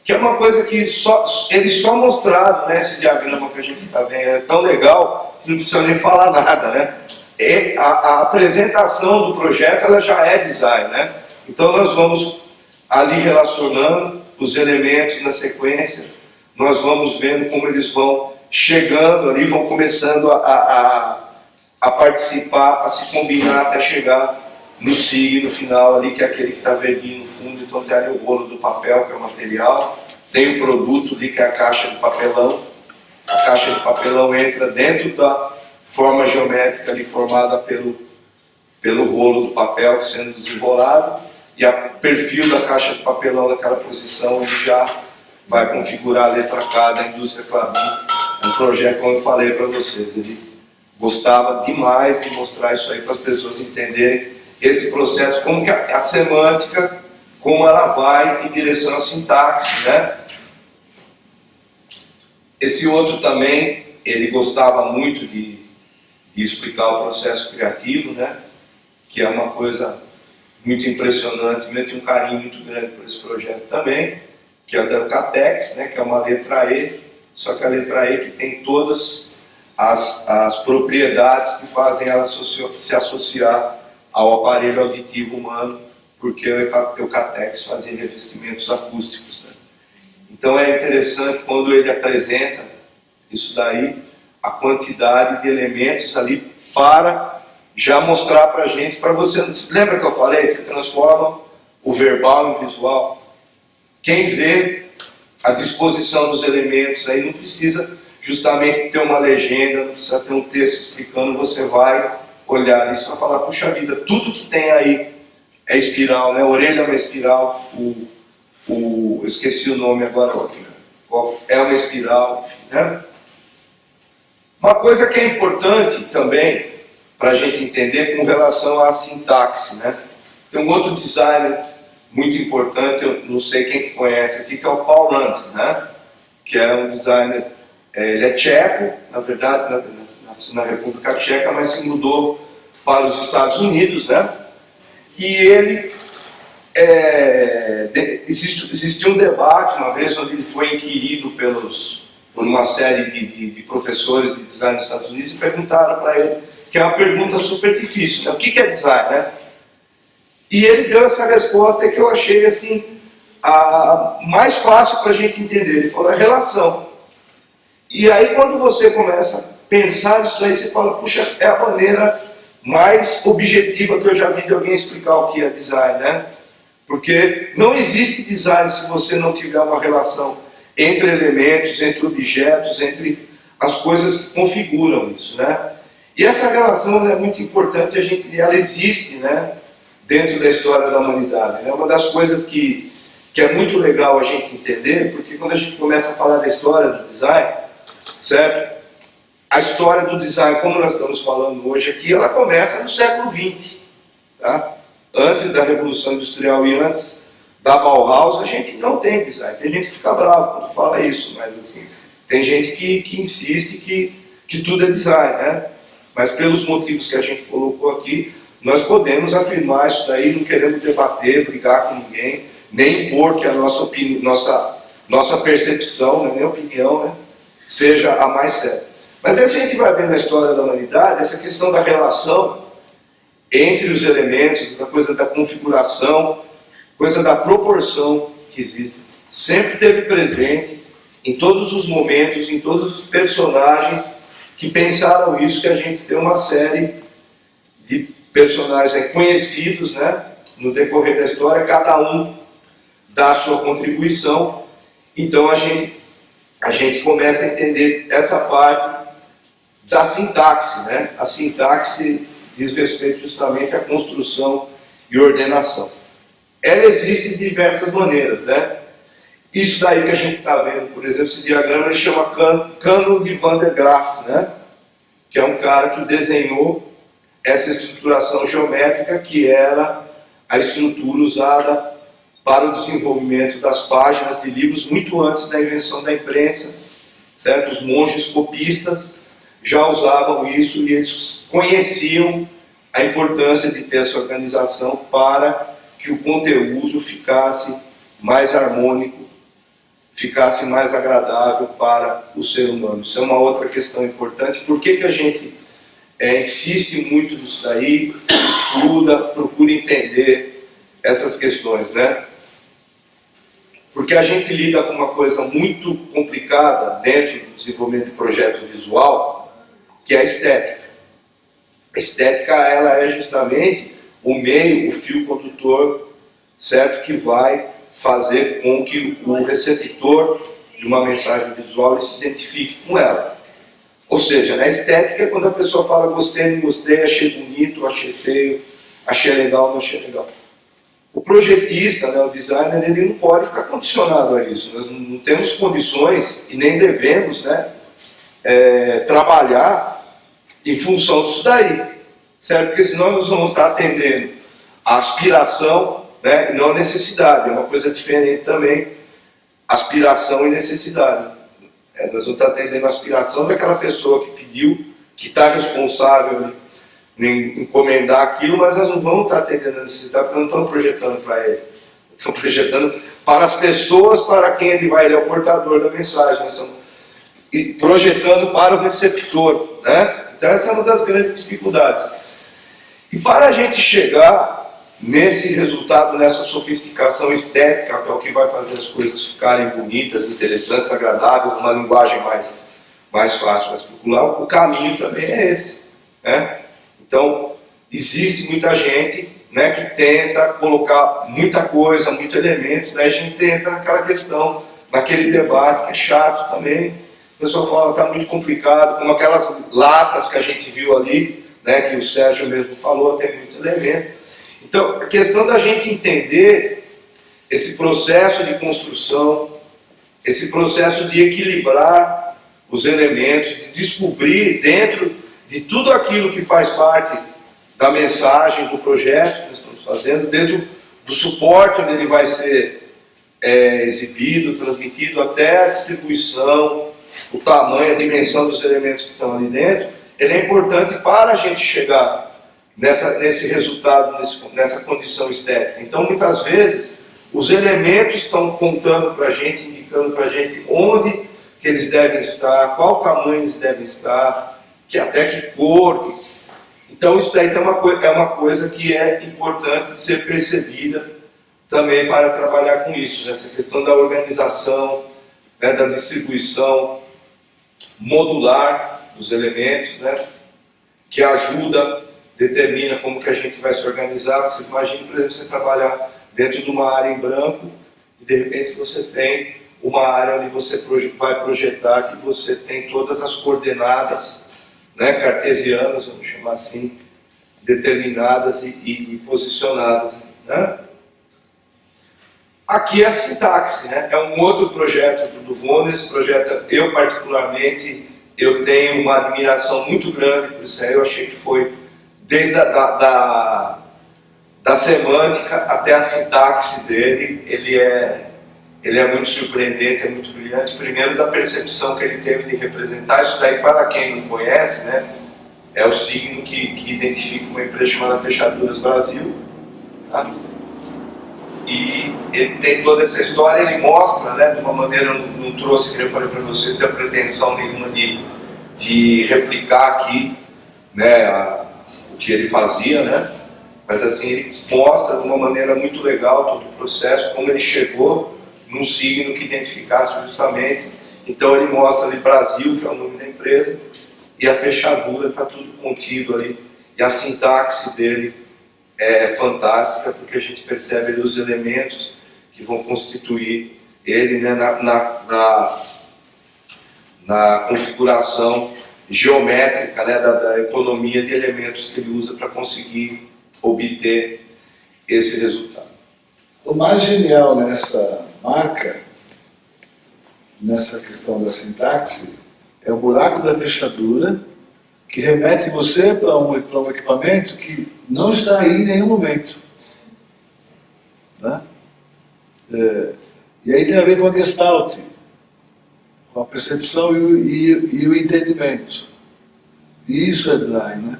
Que é uma coisa que eles só mostraram, né, esse diagrama que a gente está vendo, é tão legal que não precisa nem falar nada, né? A apresentação do projeto ela já é design, né? Então nós vamos ali relacionando os elementos na sequência, nós vamos vendo como eles vão chegando ali, vão começando a participar, a se combinar até chegar no signo final ali, que é aquele que está verdinho no fundo. Então tem ali o rolo do papel, que é o material, tem o produto ali, que é a caixa de papelão. A caixa de papelão entra dentro da forma geométrica ali formada pelo rolo do papel sendo desenrolado, e o perfil da caixa de papelão naquela posição ele já vai configurar a letra K da indústria Klabin. É um projeto, como eu falei para vocês, ele gostava demais de mostrar isso aí para as pessoas entenderem esse processo, como que a semântica, como ela vai em direção à sintaxe, né? Esse outro também, ele gostava muito de explicar o processo criativo, né? Que é uma coisa muito impressionante, eu tinha um carinho muito grande por esse projeto também, que é o da Eucatex, né? Que é uma letra E, só que a letra E que tem todas as propriedades que fazem ela se associar ao aparelho auditivo humano, porque o Eucatex fazia revestimentos acústicos, né? Então é interessante quando ele apresenta isso daí, a quantidade de elementos ali para já mostrar para a gente, para você, lembra que eu falei, você transforma o verbal em visual. Quem vê a disposição dos elementos aí não precisa justamente ter uma legenda, não precisa ter um texto explicando, você vai olhar isso e vai falar, puxa vida, tudo que tem aí é espiral, né? A orelha é uma espiral, eu esqueci o nome agora, é uma espiral, né? Uma coisa que é importante também para a gente entender com relação à sintaxe, né? Tem um outro designer muito importante, eu não sei quem que conhece aqui, que é o Paul Lantz, né? Que é um designer, ele é tcheco, na verdade, na República Tcheca, mas se mudou para os Estados Unidos, né? E ele, existiu um debate uma vez onde ele foi inquirido por uma série de professores de design nos Estados Unidos e perguntaram para ele, que é uma pergunta super difícil, né? O que é design, né? E ele deu essa resposta que eu achei assim, a mais fácil para a gente entender. Ele falou, a relação. E aí quando você começa a pensar nisso aí, você fala, puxa, é a maneira mais objetiva que eu já vi de alguém explicar o que é design, né? Porque não existe design se você não tiver uma relação entre elementos, entre objetos, entre as coisas que configuram isso, né? E essa relação é muito importante, ela existe, né, dentro da história da humanidade. É uma das coisas que é muito legal a gente entender, porque quando a gente começa a falar da história do design, certo? A história do design, como nós estamos falando hoje aqui, ela começa no século XX, tá? Antes da Revolução Industrial e antes da Bauhaus, a gente não tem design. Tem gente que fica bravo quando fala isso, mas assim, tem gente que insiste que tudo é design, né? Mas pelos motivos que a gente colocou aqui, nós podemos afirmar isso daí, não queremos debater, brigar com ninguém, nem impor que a nossa percepção, né, nem opinião, né, seja a mais certa. Mas aí, se a gente vai ver na história da humanidade, essa questão da relação entre os elementos, essa coisa da configuração, coisa da proporção que existe, sempre teve presente em todos os momentos, em todos os personagens que pensaram isso, que a gente tem uma série de personagens conhecidos, né, no decorrer da história, cada um dá a sua contribuição. Então a gente começa a entender essa parte da sintaxe, né? A sintaxe diz respeito justamente à construção e ordenação. Ela existe de diversas maneiras, né? Isso daí que a gente está vendo, por exemplo, esse diagrama, ele chama Cano de Van der Graaf, né? Que é um cara que desenhou essa estruturação geométrica que era a estrutura usada para o desenvolvimento das páginas de livros muito antes da invenção da imprensa, certo? Os monges copistas já usavam isso e eles conheciam a importância de ter essa organização para que o conteúdo ficasse mais harmônico, ficasse mais agradável para o ser humano. Isso é uma outra questão importante. Por que a gente insiste muito nisso daí, estuda, procura entender essas questões, né? Porque a gente lida com uma coisa muito complicada dentro do desenvolvimento de projeto visual, que é a estética. A estética, ela é justamente o meio, o fio condutor, certo? Que vai fazer com que o receptor de uma mensagem visual ele se identifique com ela. Ou seja, na estética é quando a pessoa fala gostei, não gostei, achei bonito, achei feio, achei legal, não achei legal. O projetista, né, o designer, ele não pode ficar condicionado a isso. Nós não temos condições e nem devemos, né, trabalhar em função disso daí, certo? Porque senão nós vamos estar atendendo a aspiração, né, e não a necessidade. É uma coisa diferente também, aspiração e necessidade. Nós vamos estar atendendo a aspiração daquela pessoa que pediu, que está responsável em encomendar aquilo, mas nós não vamos estar atendendo a necessidade, porque não estamos projetando para ele. Estamos projetando para as pessoas para quem ele vai, ele é o portador da mensagem. Nós estamos projetando para o receptor, né? Então essa é uma das grandes dificuldades. E para a gente chegar nesse resultado, nessa sofisticação estética, que é o que vai fazer as coisas ficarem bonitas, interessantes, agradáveis, uma linguagem mais fácil, mais popular, o caminho também é esse, né? Então, existe muita gente, né, que tenta colocar muita coisa, muito elemento, daí a gente entra naquela questão, naquele debate que é chato também. O pessoal fala que está muito complicado, como aquelas latas que a gente viu ali, né, que o Sérgio mesmo falou, tem muito elemento. Então, a questão da gente entender esse processo de construção, esse processo de equilibrar os elementos, de descobrir dentro de tudo aquilo que faz parte da mensagem, do projeto que nós estamos fazendo, dentro do suporte onde ele vai ser exibido, transmitido, até a distribuição, o tamanho, a dimensão dos elementos que estão ali dentro, ele é importante para a gente chegar nesse resultado, nessa condição estética. Então, muitas vezes, os elementos estão contando para a gente, indicando para a gente onde que eles devem estar, qual tamanho eles devem estar, até que cor. Então isso daí é uma coisa que é importante de ser percebida também para trabalhar com isso, essa questão da organização, né, da distribuição modular dos elementos, né, que ajuda, determina como que a gente vai se organizar. Vocês imaginem, por exemplo, você trabalhar dentro de uma área em branco e de repente você tem uma área onde você vai projetar que você tem todas as coordenadas, né, cartesianas, vamos chamar assim, determinadas e posicionadas, né? Aqui é a sintaxe, né? É um outro projeto do Von. Esse projeto, eu particularmente, eu tenho uma admiração muito grande por isso aí. Eu achei que foi desde da semântica até a sintaxe dele, ele é muito surpreendente, é muito brilhante. Primeiro, da percepção que ele teve de representar isso daí, para quem não conhece, né? É o signo que identifica uma empresa chamada Fechaduras Brasil, tá? E ele tem toda essa história, ele mostra, né, de uma maneira, não trouxe, que eu falei para vocês, não tem pretensão nenhuma de replicar aqui, né, o que ele fazia, né? Mas assim, ele mostra de uma maneira muito legal todo o processo, como ele chegou num signo que identificasse justamente. Então ele mostra ali Brasil, que é o nome da empresa, e a fechadura está tudo contido ali, e a sintaxe dele é fantástica, porque a gente percebe ali os elementos que vão constituir ele, né, na configuração geométrica, né, da economia de elementos que ele usa para conseguir obter esse resultado. O mais genial nessa marca, nessa questão da sintaxe, é o buraco da fechadura, que remete você para um equipamento que não está aí em nenhum momento. Né? E aí tem a ver com a Gestalt, com a percepção e o entendimento. E isso é design, né?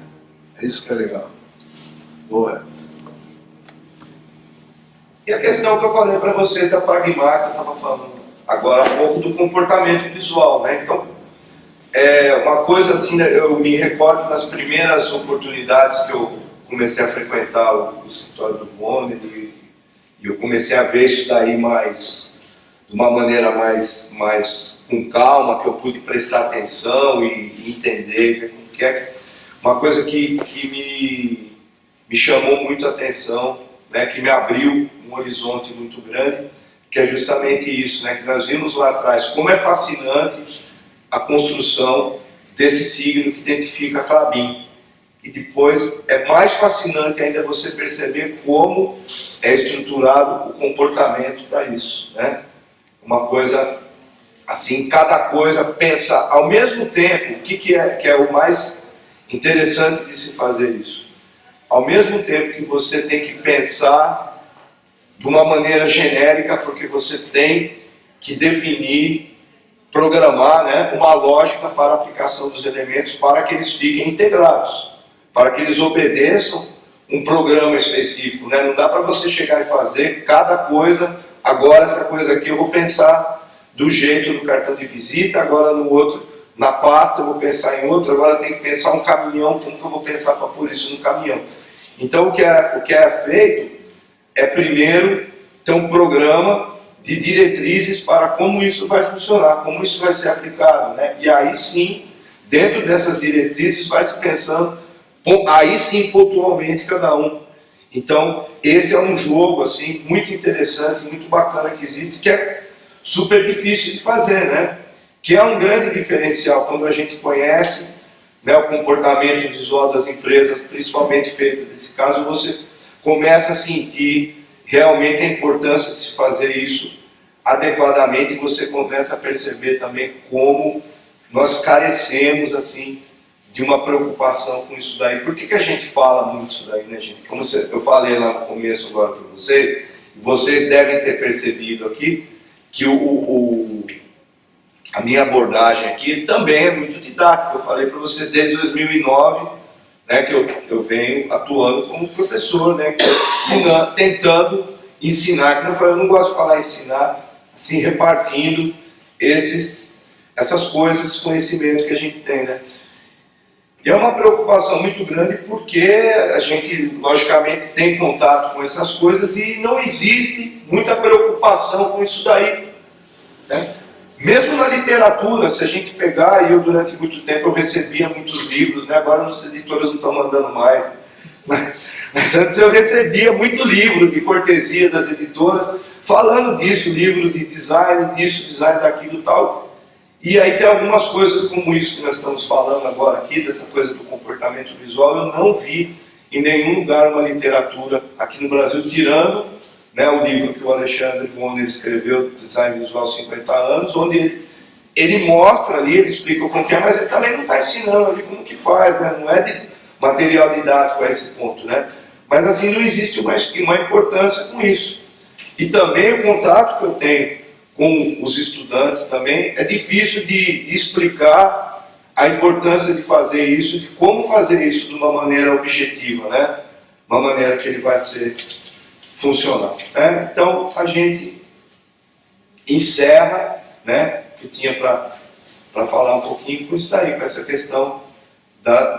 É isso que é legal. Boa. E a questão que eu falei para você da pragmática, eu estava falando agora há pouco do comportamento visual, né? Então, uma coisa assim, eu me recordo nas primeiras oportunidades que eu comecei a frequentar o escritório do Von, e eu comecei a ver isso daí de uma maneira mais com calma, que eu pude prestar atenção e entender o que é. Uma coisa que me chamou muito a atenção, né, que me abriu um horizonte muito grande, que é justamente isso, né, que nós vimos lá atrás, como é fascinante a construção desse signo que identifica a Klabin. E depois é mais fascinante ainda você perceber como é estruturado o comportamento para isso, né? Uma coisa assim, cada coisa pensa ao mesmo tempo. O que é o mais interessante de se fazer isso? Ao mesmo tempo que você tem que pensar de uma maneira genérica, porque você tem que definir, programar, né, uma lógica para a aplicação dos elementos para que eles fiquem integrados, para que eles obedeçam um programa específico, né? Não dá para você chegar e fazer cada coisa. Agora essa coisa aqui eu vou pensar do jeito do cartão de visita, agora no outro, na pasta eu vou pensar em outro, agora eu tenho que pensar um caminhão, como que eu vou pensar para pôr isso no caminhão? Então o que é feito é primeiro ter um programa de diretrizes para como isso vai funcionar, como isso vai ser aplicado, né? E aí sim, dentro dessas diretrizes vai se pensando, aí sim pontualmente cada um. Então esse é um jogo assim muito interessante, muito bacana que existe, que é super difícil de fazer, né? Que é um grande diferencial quando a gente conhece, né, o comportamento visual das empresas, principalmente feito nesse caso, você começa a sentir realmente a importância de se fazer isso adequadamente, e você começa a perceber também como nós carecemos assim de uma preocupação com isso daí. Por que a gente fala muito isso daí, né, gente? Como eu falei lá no começo agora para vocês, vocês devem ter percebido aqui que a minha abordagem aqui também é muito didática. Eu falei para vocês desde 2009, né, que eu venho atuando como professor, né, tentando ensinar, que eu não gosto de falar ensinar, assim, repartindo esses essas coisas, esse conhecimento que a gente tem, né? E é uma preocupação muito grande porque a gente, logicamente, tem contato com essas coisas e não existe muita preocupação com isso daí, né? Mesmo na literatura, se a gente pegar, e eu durante muito tempo eu recebia muitos livros, né? Agora os editores não estão mandando mais, mas antes eu recebia muito livro de cortesia das editoras, falando disso, livro de design, disso, design daquilo e tal. E aí tem algumas coisas como isso que nós estamos falando agora aqui, dessa coisa do comportamento visual, eu não vi em nenhum lugar uma literatura aqui no Brasil, tirando, né, o livro que o Alexandre Vonner escreveu, Design Visual 50 anos, onde ele mostra ali, ele explica como que é, mas ele também não está ensinando ali como que faz, né? Não é de material didático a esse ponto, né? Mas assim, não existe uma importância com isso. E também o contato que eu tenho com os estudantes também, é difícil de explicar a importância de fazer isso, de como fazer isso de uma maneira objetiva, né? Uma maneira que ele vai ser funcional, né? Então, a gente encerra, né? Eu tinha para falar um pouquinho com isso daí, com essa questão da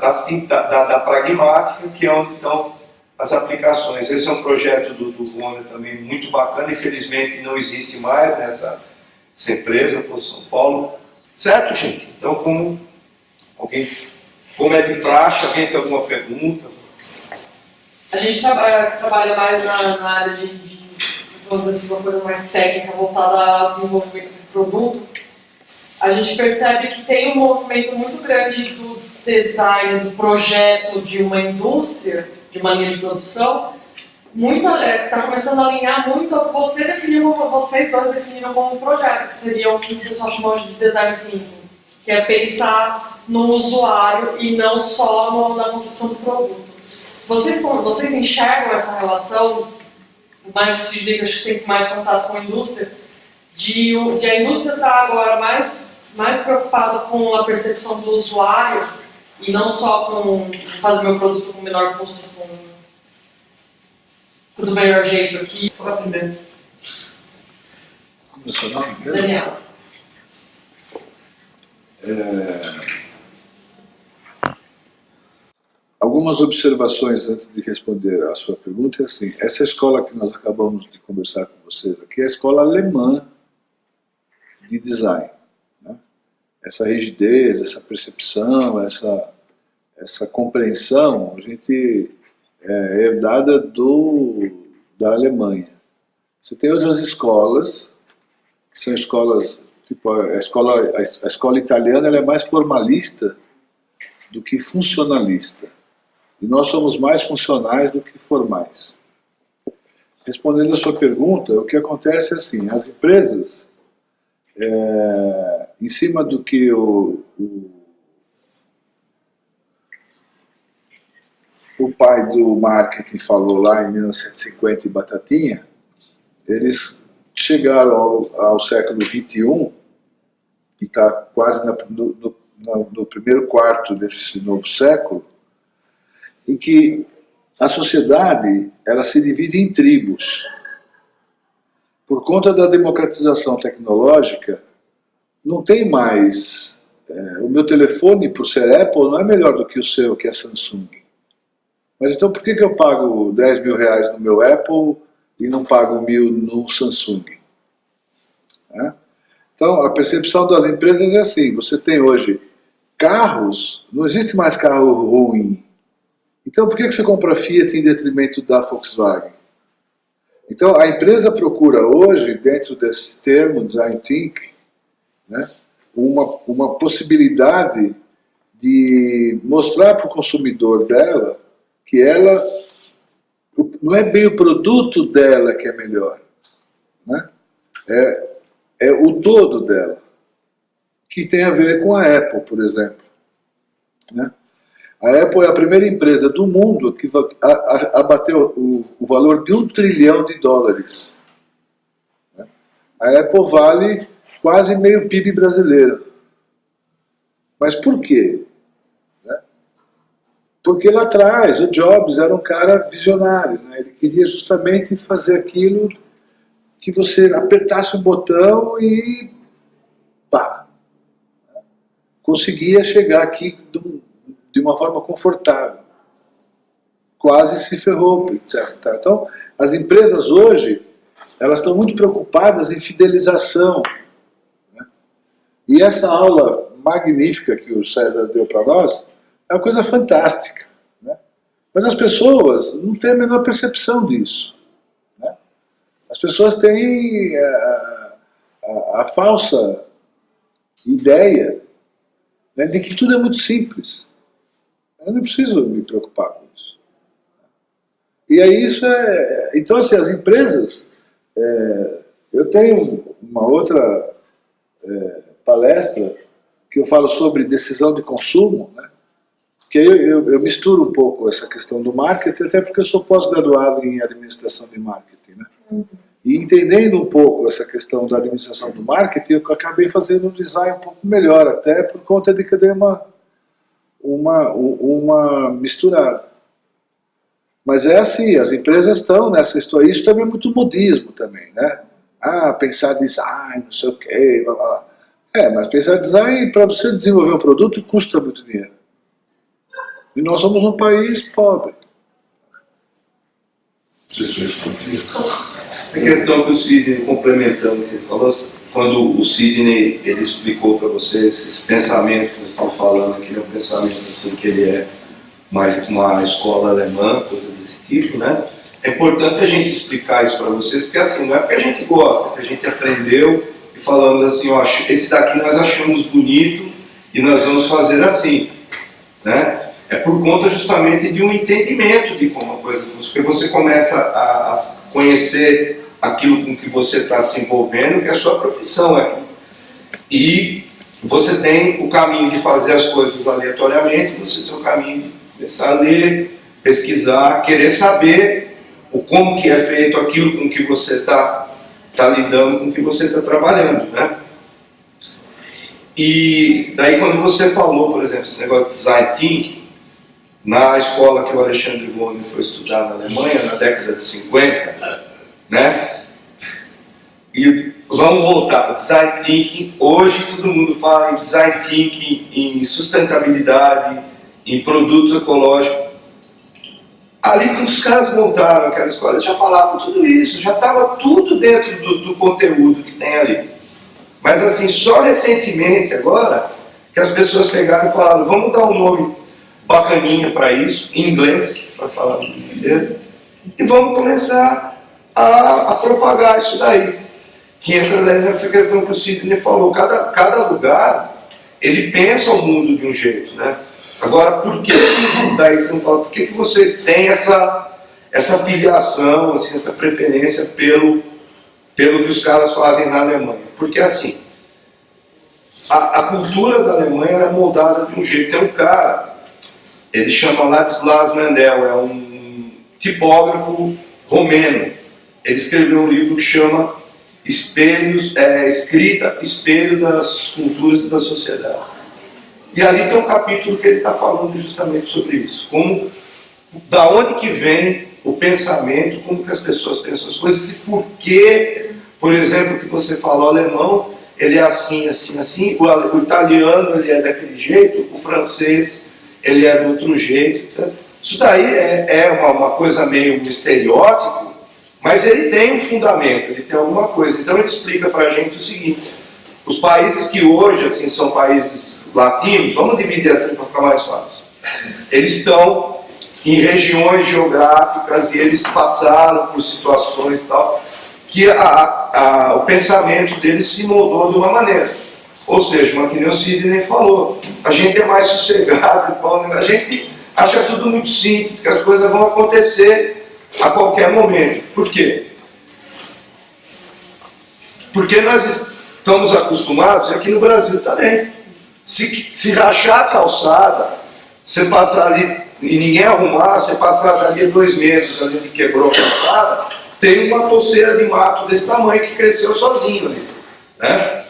pragmática, que é onde estão as aplicações. Esse é um projeto do Vonner também muito bacana, infelizmente não existe mais nessa empresa por São Paulo. Certo, gente? Então, como é de praxe, alguém tem alguma pergunta? A gente trabalha mais na área de, vamos dizer assim, uma coisa mais técnica, voltada ao desenvolvimento do produto. A gente percebe que tem um movimento muito grande do design, do projeto de uma indústria, de uma linha de produção, está começando a alinhar muito ao que vocês dois definiram como projeto, que seria o que o pessoal chama de design thinking, que é pensar no usuário e não só na concepção do produto. Vocês enxergam essa relação, mais esse jeito, acho que tem mais contato com a indústria, de a indústria estar agora mais preocupada com a percepção do usuário e não só com fazer meu produto com menor custo, do melhor jeito aqui. Fala primeiro. Começou não? Daniel. Algumas observações antes de responder a sua pergunta é assim, essa escola que nós acabamos de conversar com vocês aqui é a escola alemã de design, né? Essa rigidez, essa percepção, essa compreensão, a gente é herdada da Alemanha. Você tem outras escolas, que são escolas, tipo a escola italiana, ela é mais formalista do que funcionalista. E nós somos mais funcionais do que formais. Respondendo a sua pergunta, o que acontece é assim, as empresas, em cima do que o pai do marketing falou lá em 1950 em Batatinha, eles chegaram ao século XXI, e está quase no primeiro quarto desse novo século, em que a sociedade ela se divide em tribos. Por conta da democratização tecnológica, não tem mais... o meu telefone, por ser Apple, não é melhor do que o seu, que é Samsung. Mas então por que eu pago 10 mil reais no meu Apple e não pago 1.000 no Samsung? Então a percepção das empresas é assim, você tem hoje carros, não existe mais carro ruim. Então por que você compra Fiat em detrimento da Volkswagen? Então a empresa procura hoje, dentro desse termo, Design Thinking, né, uma possibilidade de mostrar para o consumidor dela que ela, não é bem o produto dela que é melhor, né? É o todo dela, que tem a ver com a Apple, por exemplo, né? A Apple é a primeira empresa do mundo que abateu o valor de $1 trilhão. Né? A Apple vale quase meio PIB brasileiro. Mas por quê? Porque lá atrás o Jobs era um cara visionário, né? Ele queria justamente fazer aquilo que você apertasse o botão e pá, conseguia chegar aqui de uma forma confortável. Quase se ferrou, etc. Então, as empresas hoje, elas estão muito preocupadas em fidelização, né? E essa aula magnífica que o César deu para nós é uma coisa fantástica, né? Mas as pessoas não têm a menor percepção disso, né? As pessoas têm a falsa ideia, né, de que tudo é muito simples. Eu não preciso me preocupar com isso. E aí isso é... Então, assim, as empresas... eu tenho uma outra palestra que eu falo sobre decisão de consumo, né? Que eu misturo um pouco essa questão do marketing, até porque eu sou pós-graduado em administração de marketing, né? E entendendo um pouco essa questão da administração do marketing, eu acabei fazendo um design um pouco melhor, até por conta de que eu dei uma misturada. Mas é assim, as empresas estão nessa história. Isso também é muito modismo também, né? Pensar design, não sei o quê, blá, blá. Mas pensar design, para você desenvolver um produto, custa muito dinheiro. E nós somos um país pobre. A questão que o Sidney, complementando o que ele falou, quando o Sidney ele explicou para vocês esse pensamento que nós estamos falando, que é um pensamento assim, que ele é mais uma escola alemã, coisa desse tipo, né? É importante a gente explicar isso para vocês, porque assim, não é porque a gente gosta, que a gente aprendeu e falando assim, ó, esse daqui nós achamos bonito e nós vamos fazer assim, né? É por conta justamente de um entendimento de como a coisa funciona, porque você começa a conhecer aquilo com que você está se envolvendo, que é a sua profissão, e você tem o caminho de fazer as coisas aleatoriamente, você tem o caminho de começar a ler, pesquisar, querer saber como que é feito aquilo com que você está lidando, com que você está trabalhando, né? E daí quando você falou, por exemplo, esse negócio de design thinking, na escola que o Alexandre Von foi estudar na Alemanha, na década de 50, né? E vamos voltar, design thinking, hoje todo mundo fala em design thinking, em sustentabilidade, em produto ecológico. Ali quando os caras montaram aquela escola, já falavam tudo isso, já estava tudo dentro do conteúdo que tem ali. Mas assim, só recentemente agora, que as pessoas pegaram e falaram, vamos dar um nome bacaninha para isso, em inglês, para falar do inteiro, e vamos começar a propagar isso daí. Que entra nessa questão que o Sidney falou, cada lugar, ele pensa o mundo de um jeito, né? Agora, por que daí você não fala, por que vocês têm essa filiação, assim, essa preferência pelo que os caras fazem na Alemanha? Porque assim, a cultura da Alemanha é moldada de um jeito. Tem um cara, ele chama Ladislas Mendel, é um tipógrafo romeno. Ele escreveu um livro que chama Escrita, Espelho das Culturas e das Sociedades. E ali tem um capítulo que ele está falando justamente sobre isso. Da onde que vem o pensamento, como que as pessoas pensam as coisas e por que, por exemplo, que você falou, o alemão, ele é assim, assim, assim, o italiano ele é daquele jeito, o francês ele é do outro jeito, etc. Isso daí é uma coisa meio um estereótipo, mas ele tem um fundamento, ele tem alguma coisa. Então ele explica para a gente o seguinte, os países que hoje assim, são países latinos, vamos dividir assim para ficar mais fácil, eles estão em regiões geográficas e eles passaram por situações e tal, que o pensamento deles se moldou de uma maneira. Ou seja, como que nem o Sidney falou, a gente é mais sossegado, a gente acha tudo muito simples, que as coisas vão acontecer a qualquer momento. Por quê? Porque nós estamos acostumados, aqui no Brasil também, se rachar a calçada, você passar ali e ninguém arrumar, você passar dali 2 meses ali que quebrou a calçada, tem uma toceira de mato desse tamanho que cresceu sozinho ali, né?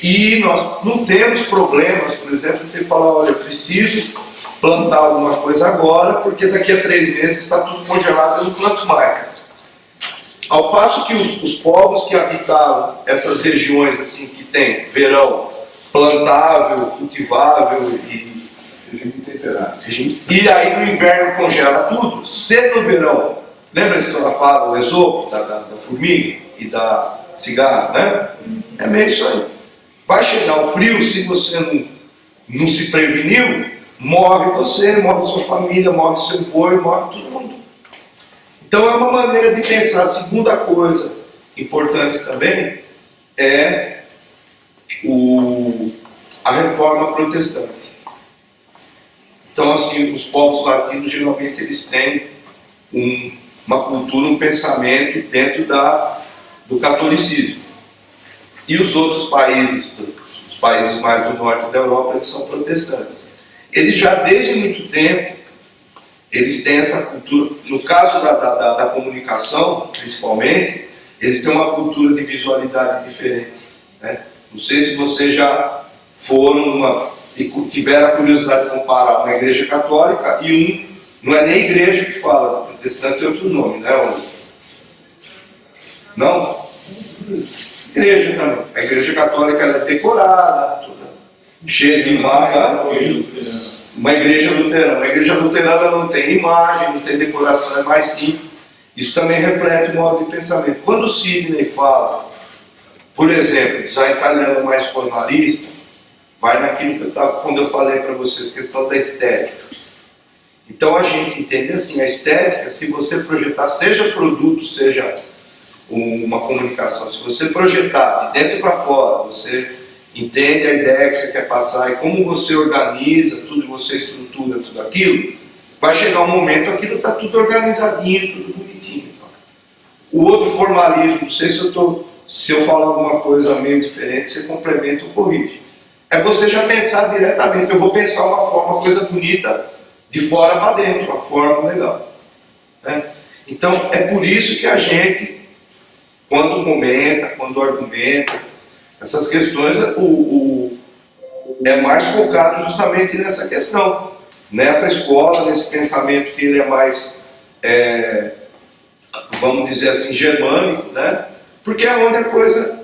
E nós não temos problemas, por exemplo, de falar, olha, eu preciso plantar alguma coisa agora, porque daqui a 3 meses está tudo congelado, eu não planto mais. Ao passo que os povos que habitavam essas regiões assim que tem verão plantável, cultivável Regime temperado. e aí no inverno congela tudo. Se no verão, lembra que ela fala o Esopo, da formiga e da cigarra, né? É meio isso aí. Vai chegar o frio, se você não se preveniu, morre você, morre sua família, morre seu boi, morre todo mundo. Então é uma maneira de pensar. A segunda coisa importante também é a reforma protestante. Então, assim, os povos latinos geralmente eles têm uma cultura, um pensamento dentro do catolicismo. E os outros países, os países mais do norte da Europa, eles são protestantes. Eles já desde muito tempo, eles têm essa cultura, no caso da comunicação, principalmente, eles têm uma cultura de visualidade diferente, né? Não sei se vocês já foram e tiveram a curiosidade de comparar uma igreja católica e não é nem igreja que fala, protestante é outro nome, né? Não? Igreja também. A igreja católica ela é decorada, toda cheia de imagens. Uma igreja luterana. Uma igreja luterana não tem imagem, não tem decoração, é mais simples. Isso também reflete o modo de pensamento. Quando o Sidney fala, por exemplo, design italiano mais formalista, vai naquilo que quando eu falei para vocês, questão da estética. Então a gente entende assim, a estética, se você projetar, seja produto, seja uma comunicação, se você projetar de dentro para fora, você entende a ideia que você quer passar e como você organiza tudo, você estrutura tudo aquilo, vai chegar um momento que aquilo está tudo organizadinho, tudo bonitinho. O outro formalismo, não sei se eu falar alguma coisa meio diferente, você complementa ou corrige. É você já pensar diretamente, eu vou pensar uma coisa bonita de fora para dentro, uma forma legal, né? Então é por isso que a gente, quando comenta, quando argumenta, essas questões, é mais focado justamente nessa questão, nessa escola, nesse pensamento que ele é mais, vamos dizer assim, germânico, né? Porque é onde a coisa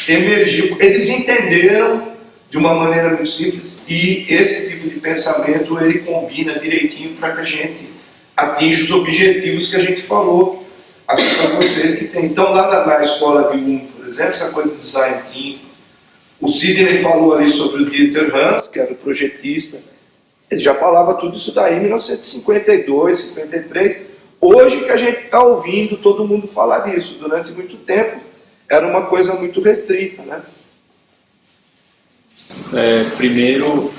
emergiu. Eles entenderam de uma maneira muito simples e esse tipo de pensamento ele combina direitinho para que a gente atinja os objetivos que a gente falou aqui para vocês que tem. Então lá na escola de por exemplo, essa coisa de design team, o Sidney falou ali sobre o Dieter Hans, que era o projetista, ele já falava tudo isso daí em 1952, 53. Hoje que a gente está ouvindo todo mundo falar disso, durante muito tempo era uma coisa muito restrita, né? Primeiro,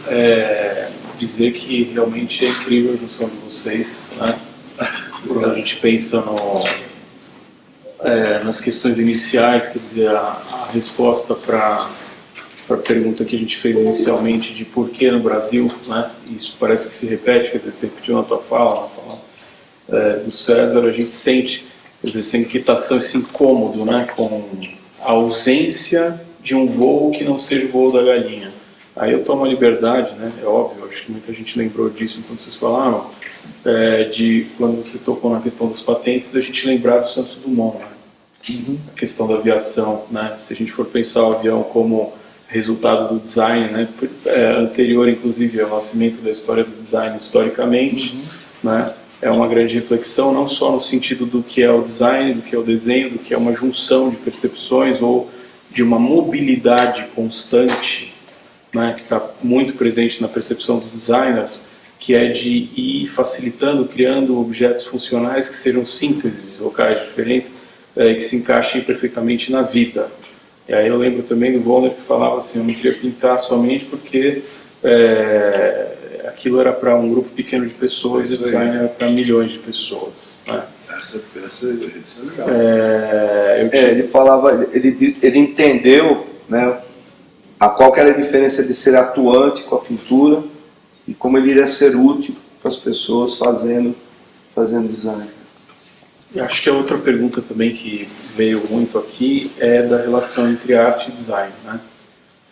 dizer que realmente é incrível a junção de vocês, né? Quando a gente pensa nas questões iniciais, quer dizer, a resposta para a pergunta que a gente fez inicialmente de por que no Brasil, né? Isso parece que se repete, quer dizer, você repetiu na tua fala, do César, a gente sente, quer dizer, essa inquietação, esse incômodo, né? Com a ausência de um voo que não seja o voo da galinha. Aí eu tomo a liberdade, né? É óbvio, acho que muita gente lembrou disso enquanto vocês falaram, de quando você tocou na questão das patentes, da gente lembrar do Santos Dumont, né? A questão da aviação, né? Se a gente for pensar o avião como resultado do design, né? Anterior, inclusive, ao nascimento da história do design historicamente, né? É uma grande reflexão, não só no sentido do que é o design, do que é o desenho, do que é uma junção de percepções ou de uma mobilidade constante, né, que está muito presente na percepção dos designers, que é de ir facilitando, criando objetos funcionais que sejam sínteses locais diferentes, que se encaixem perfeitamente na vida. E aí eu lembro também do Volner que falava assim, eu não queria pintar somente porque aquilo era para um grupo pequeno de pessoas e o design era para milhões de pessoas, né? Isso é legal. Ele falava, ele entendeu, né, qual que era a diferença de ser atuante com a pintura e como ele iria ser útil para as pessoas fazendo design. Eu acho que a outra pergunta também que veio muito aqui é da relação entre arte e design, né?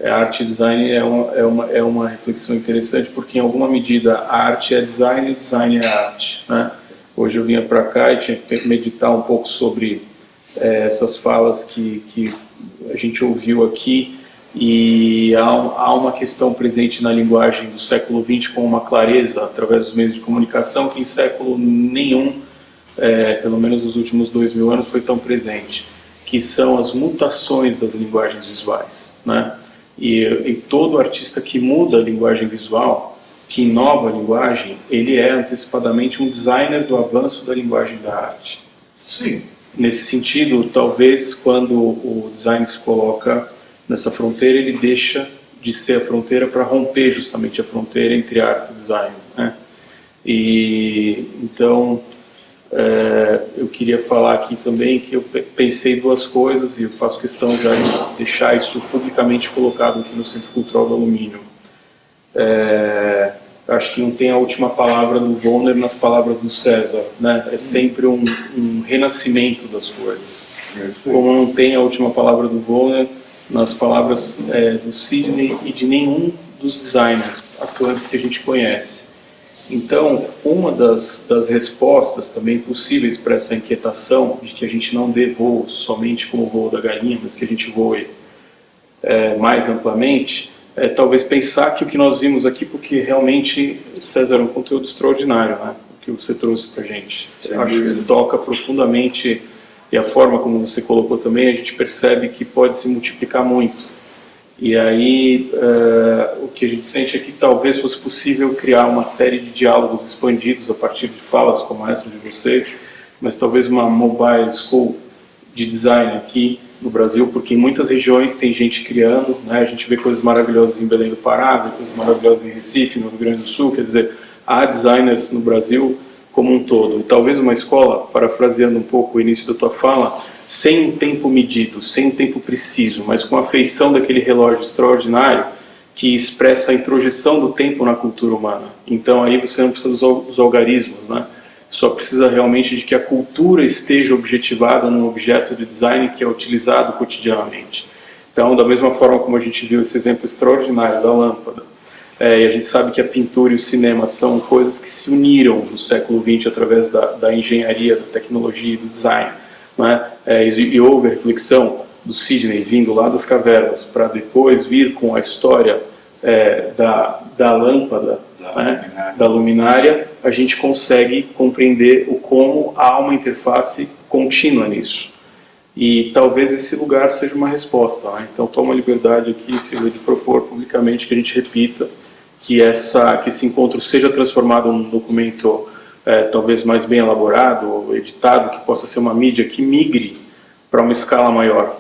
A arte e design é uma reflexão interessante porque em alguma medida a arte é design e o design é arte, né? Hoje eu vinha para cá e tinha que meditar um pouco sobre essas falas que a gente ouviu aqui E há uma questão presente na linguagem do século XX com uma clareza através dos meios de comunicação que em século nenhum, pelo menos nos últimos 2000 anos, foi tão presente, que são as mutações das linguagens visuais, né? E todo artista que muda a linguagem visual, que inova a linguagem, ele é antecipadamente um designer do avanço da linguagem da arte. Sim. Nesse sentido, talvez quando o design se coloca nessa fronteira, ele deixa de ser a fronteira para romper justamente a fronteira entre arte e design, né? E então eu queria falar aqui também que eu pensei duas coisas e eu faço questão já de deixar isso publicamente colocado aqui no Centro Cultural do Alumínio. Acho que não tem a última palavra do Wollner nas palavras do César, né? É sempre um renascimento das coisas. Como não tem a última palavra do Wollner nas palavras do Sidney e de nenhum dos designers atuantes que a gente conhece. Então, uma das respostas também possíveis para essa inquietação de que a gente não dê voo somente como o voo da galinha, mas que a gente voe mais amplamente, talvez pensar que o que nós vimos aqui, porque realmente, César, é um conteúdo extraordinário, né? O que você trouxe para a gente. Eu acho que ele toca profundamente, e a forma como você colocou também, a gente percebe que pode se multiplicar muito. E aí, o que a gente sente é que talvez fosse possível criar uma série de diálogos expandidos a partir de falas como essa de vocês, mas talvez uma mobile school de design aqui no Brasil, porque em muitas regiões tem gente criando, né? A gente vê coisas maravilhosas em Belém do Pará, vê coisas maravilhosas em Recife, no Rio Grande do Sul, quer dizer, há designers no Brasil como um todo. E talvez uma escola, parafraseando um pouco o início da tua fala, sem um tempo medido, sem um tempo preciso, mas com a feição daquele relógio extraordinário que expressa a introjeção do tempo na cultura humana. Então aí você não precisa dos algarismos, né? Só precisa realmente de que a cultura esteja objetivada num objeto de design que é utilizado cotidianamente. Então, da mesma forma como a gente viu esse exemplo extraordinário da lâmpada, e a gente sabe que a pintura e o cinema são coisas que se uniram no século XX através da engenharia, da tecnologia e do design, né? E houve a reflexão do Sidney vindo lá das cavernas para depois vir com a história da lâmpada, da luminária, a gente consegue compreender o como há uma interface contínua nisso. E talvez esse lugar seja uma resposta, né? Então toma a liberdade aqui, Silvia, de propor publicamente que a gente repita, que esse encontro seja transformado num documento talvez mais bem elaborado, editado, que possa ser uma mídia que migre para uma escala maior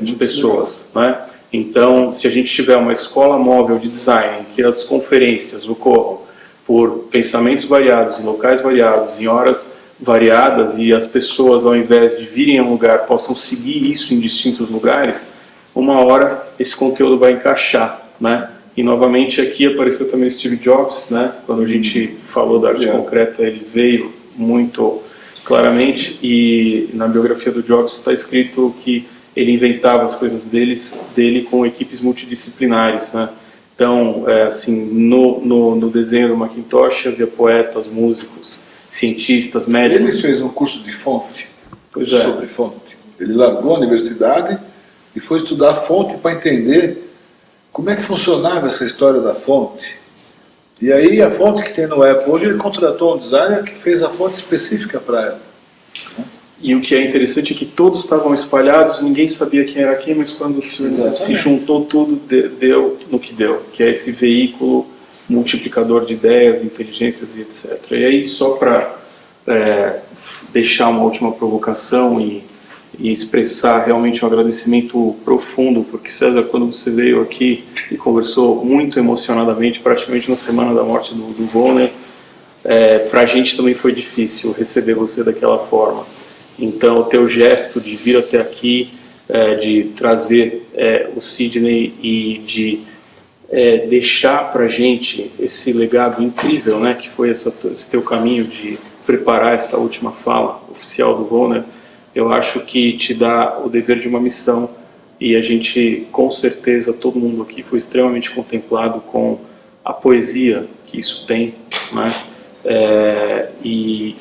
de pessoas, né? Então, se a gente tiver uma escola móvel de design, que as conferências ocorram por pensamentos variados, em locais variados, em horas variadas, e as pessoas, ao invés de virem a um lugar, possam seguir isso em distintos lugares, uma hora esse conteúdo vai encaixar, né? E novamente aqui apareceu também Steve Jobs, né? Quando a gente falou da arte concreta, ele veio muito claramente, e na biografia do Jobs está escrito que ele inventava as coisas dele com equipes multidisciplinares, né? Então, assim, no desenho do Macintosh havia poetas, músicos, cientistas, médicos. Ele fez um curso de fonte, Pois é. sobre fonte. Ele largou a universidade e foi estudar fonte para entender como é que funcionava essa história da fonte. E aí a fonte que tem no Apple hoje, ele contratou um designer que fez a fonte específica para ela. E o que é interessante é que todos estavam espalhados, ninguém sabia quem era quem, mas quando se juntou tudo, deu no que deu, que é esse veículo multiplicador de ideias, inteligências e etc. E aí, só para deixar uma última provocação e expressar realmente um agradecimento profundo, porque César, quando você veio aqui e conversou muito emocionadamente, praticamente na semana da morte do Wollner, para a gente também foi difícil receber você daquela forma. Então, o teu gesto de vir até aqui, de trazer o Sidney e de deixar para a gente esse legado incrível, né, que foi esse teu caminho de preparar essa última fala oficial do Wollner, eu acho que te dá o dever de uma missão, e a gente, com certeza, todo mundo aqui foi extremamente contemplado com a poesia que isso tem, né? E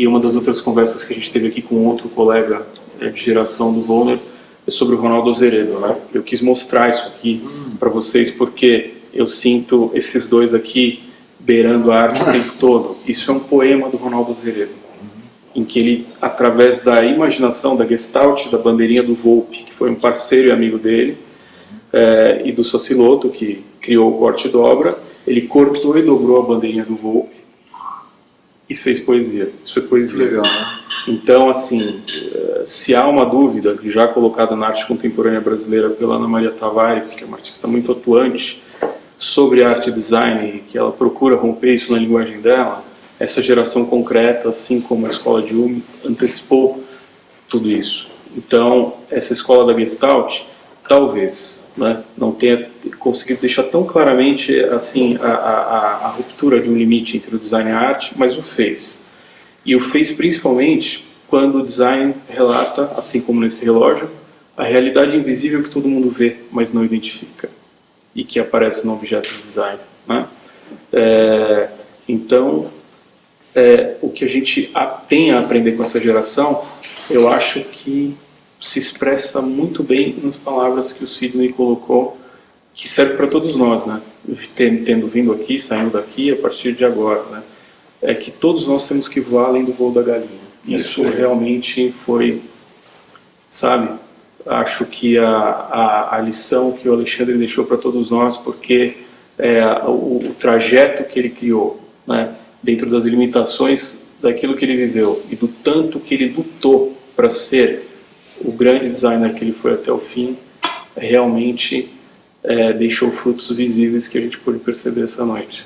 uma das outras conversas que a gente teve aqui com outro colega de geração do Wollner é sobre o Ronaldo Azeredo, né? Eu quis mostrar isso aqui para vocês porque eu sinto esses dois aqui beirando a arte o tempo todo. Isso é um poema do Ronaldo Azeredo, em que ele, através da imaginação, da Gestalt, da bandeirinha do Volpi, que foi um parceiro e amigo dele, e do Saciloto, que criou o corte e dobra, ele cortou e dobrou a bandeirinha do Volpi e fez poesia. Isso é poesia. Legal, né? Então, assim, se há uma dúvida, já colocada na arte contemporânea brasileira pela Ana Maria Tavares, que é uma artista muito atuante, sobre arte e design, que ela procura romper isso na linguagem dela, essa geração concreta, assim como a escola de Ulm, antecipou tudo isso. Então, essa escola da Gestalt, talvez, né, não tenha conseguido deixar tão claramente assim, a ruptura de um limite entre o design e a arte, mas o fez. E o fez principalmente quando o design relata, assim como nesse relógio, a realidade invisível que todo mundo vê, mas não identifica, e que aparece no objeto de design, né? Então, o que a gente tem a aprender com essa geração, eu acho que se expressa muito bem nas palavras que o Sidney colocou, que serve para todos nós, né? Tendo vindo aqui, saindo daqui, a partir de agora, né? É que todos nós temos que voar além do voo da galinha. Isso realmente foi, sabe, acho que a lição que o Alexandre deixou para todos nós, porque o trajeto que ele criou, né, dentro das limitações daquilo que ele viveu e do tanto que ele lutou para ser o grande designer que ele foi até o fim, realmente deixou frutos visíveis que a gente pôde perceber essa noite.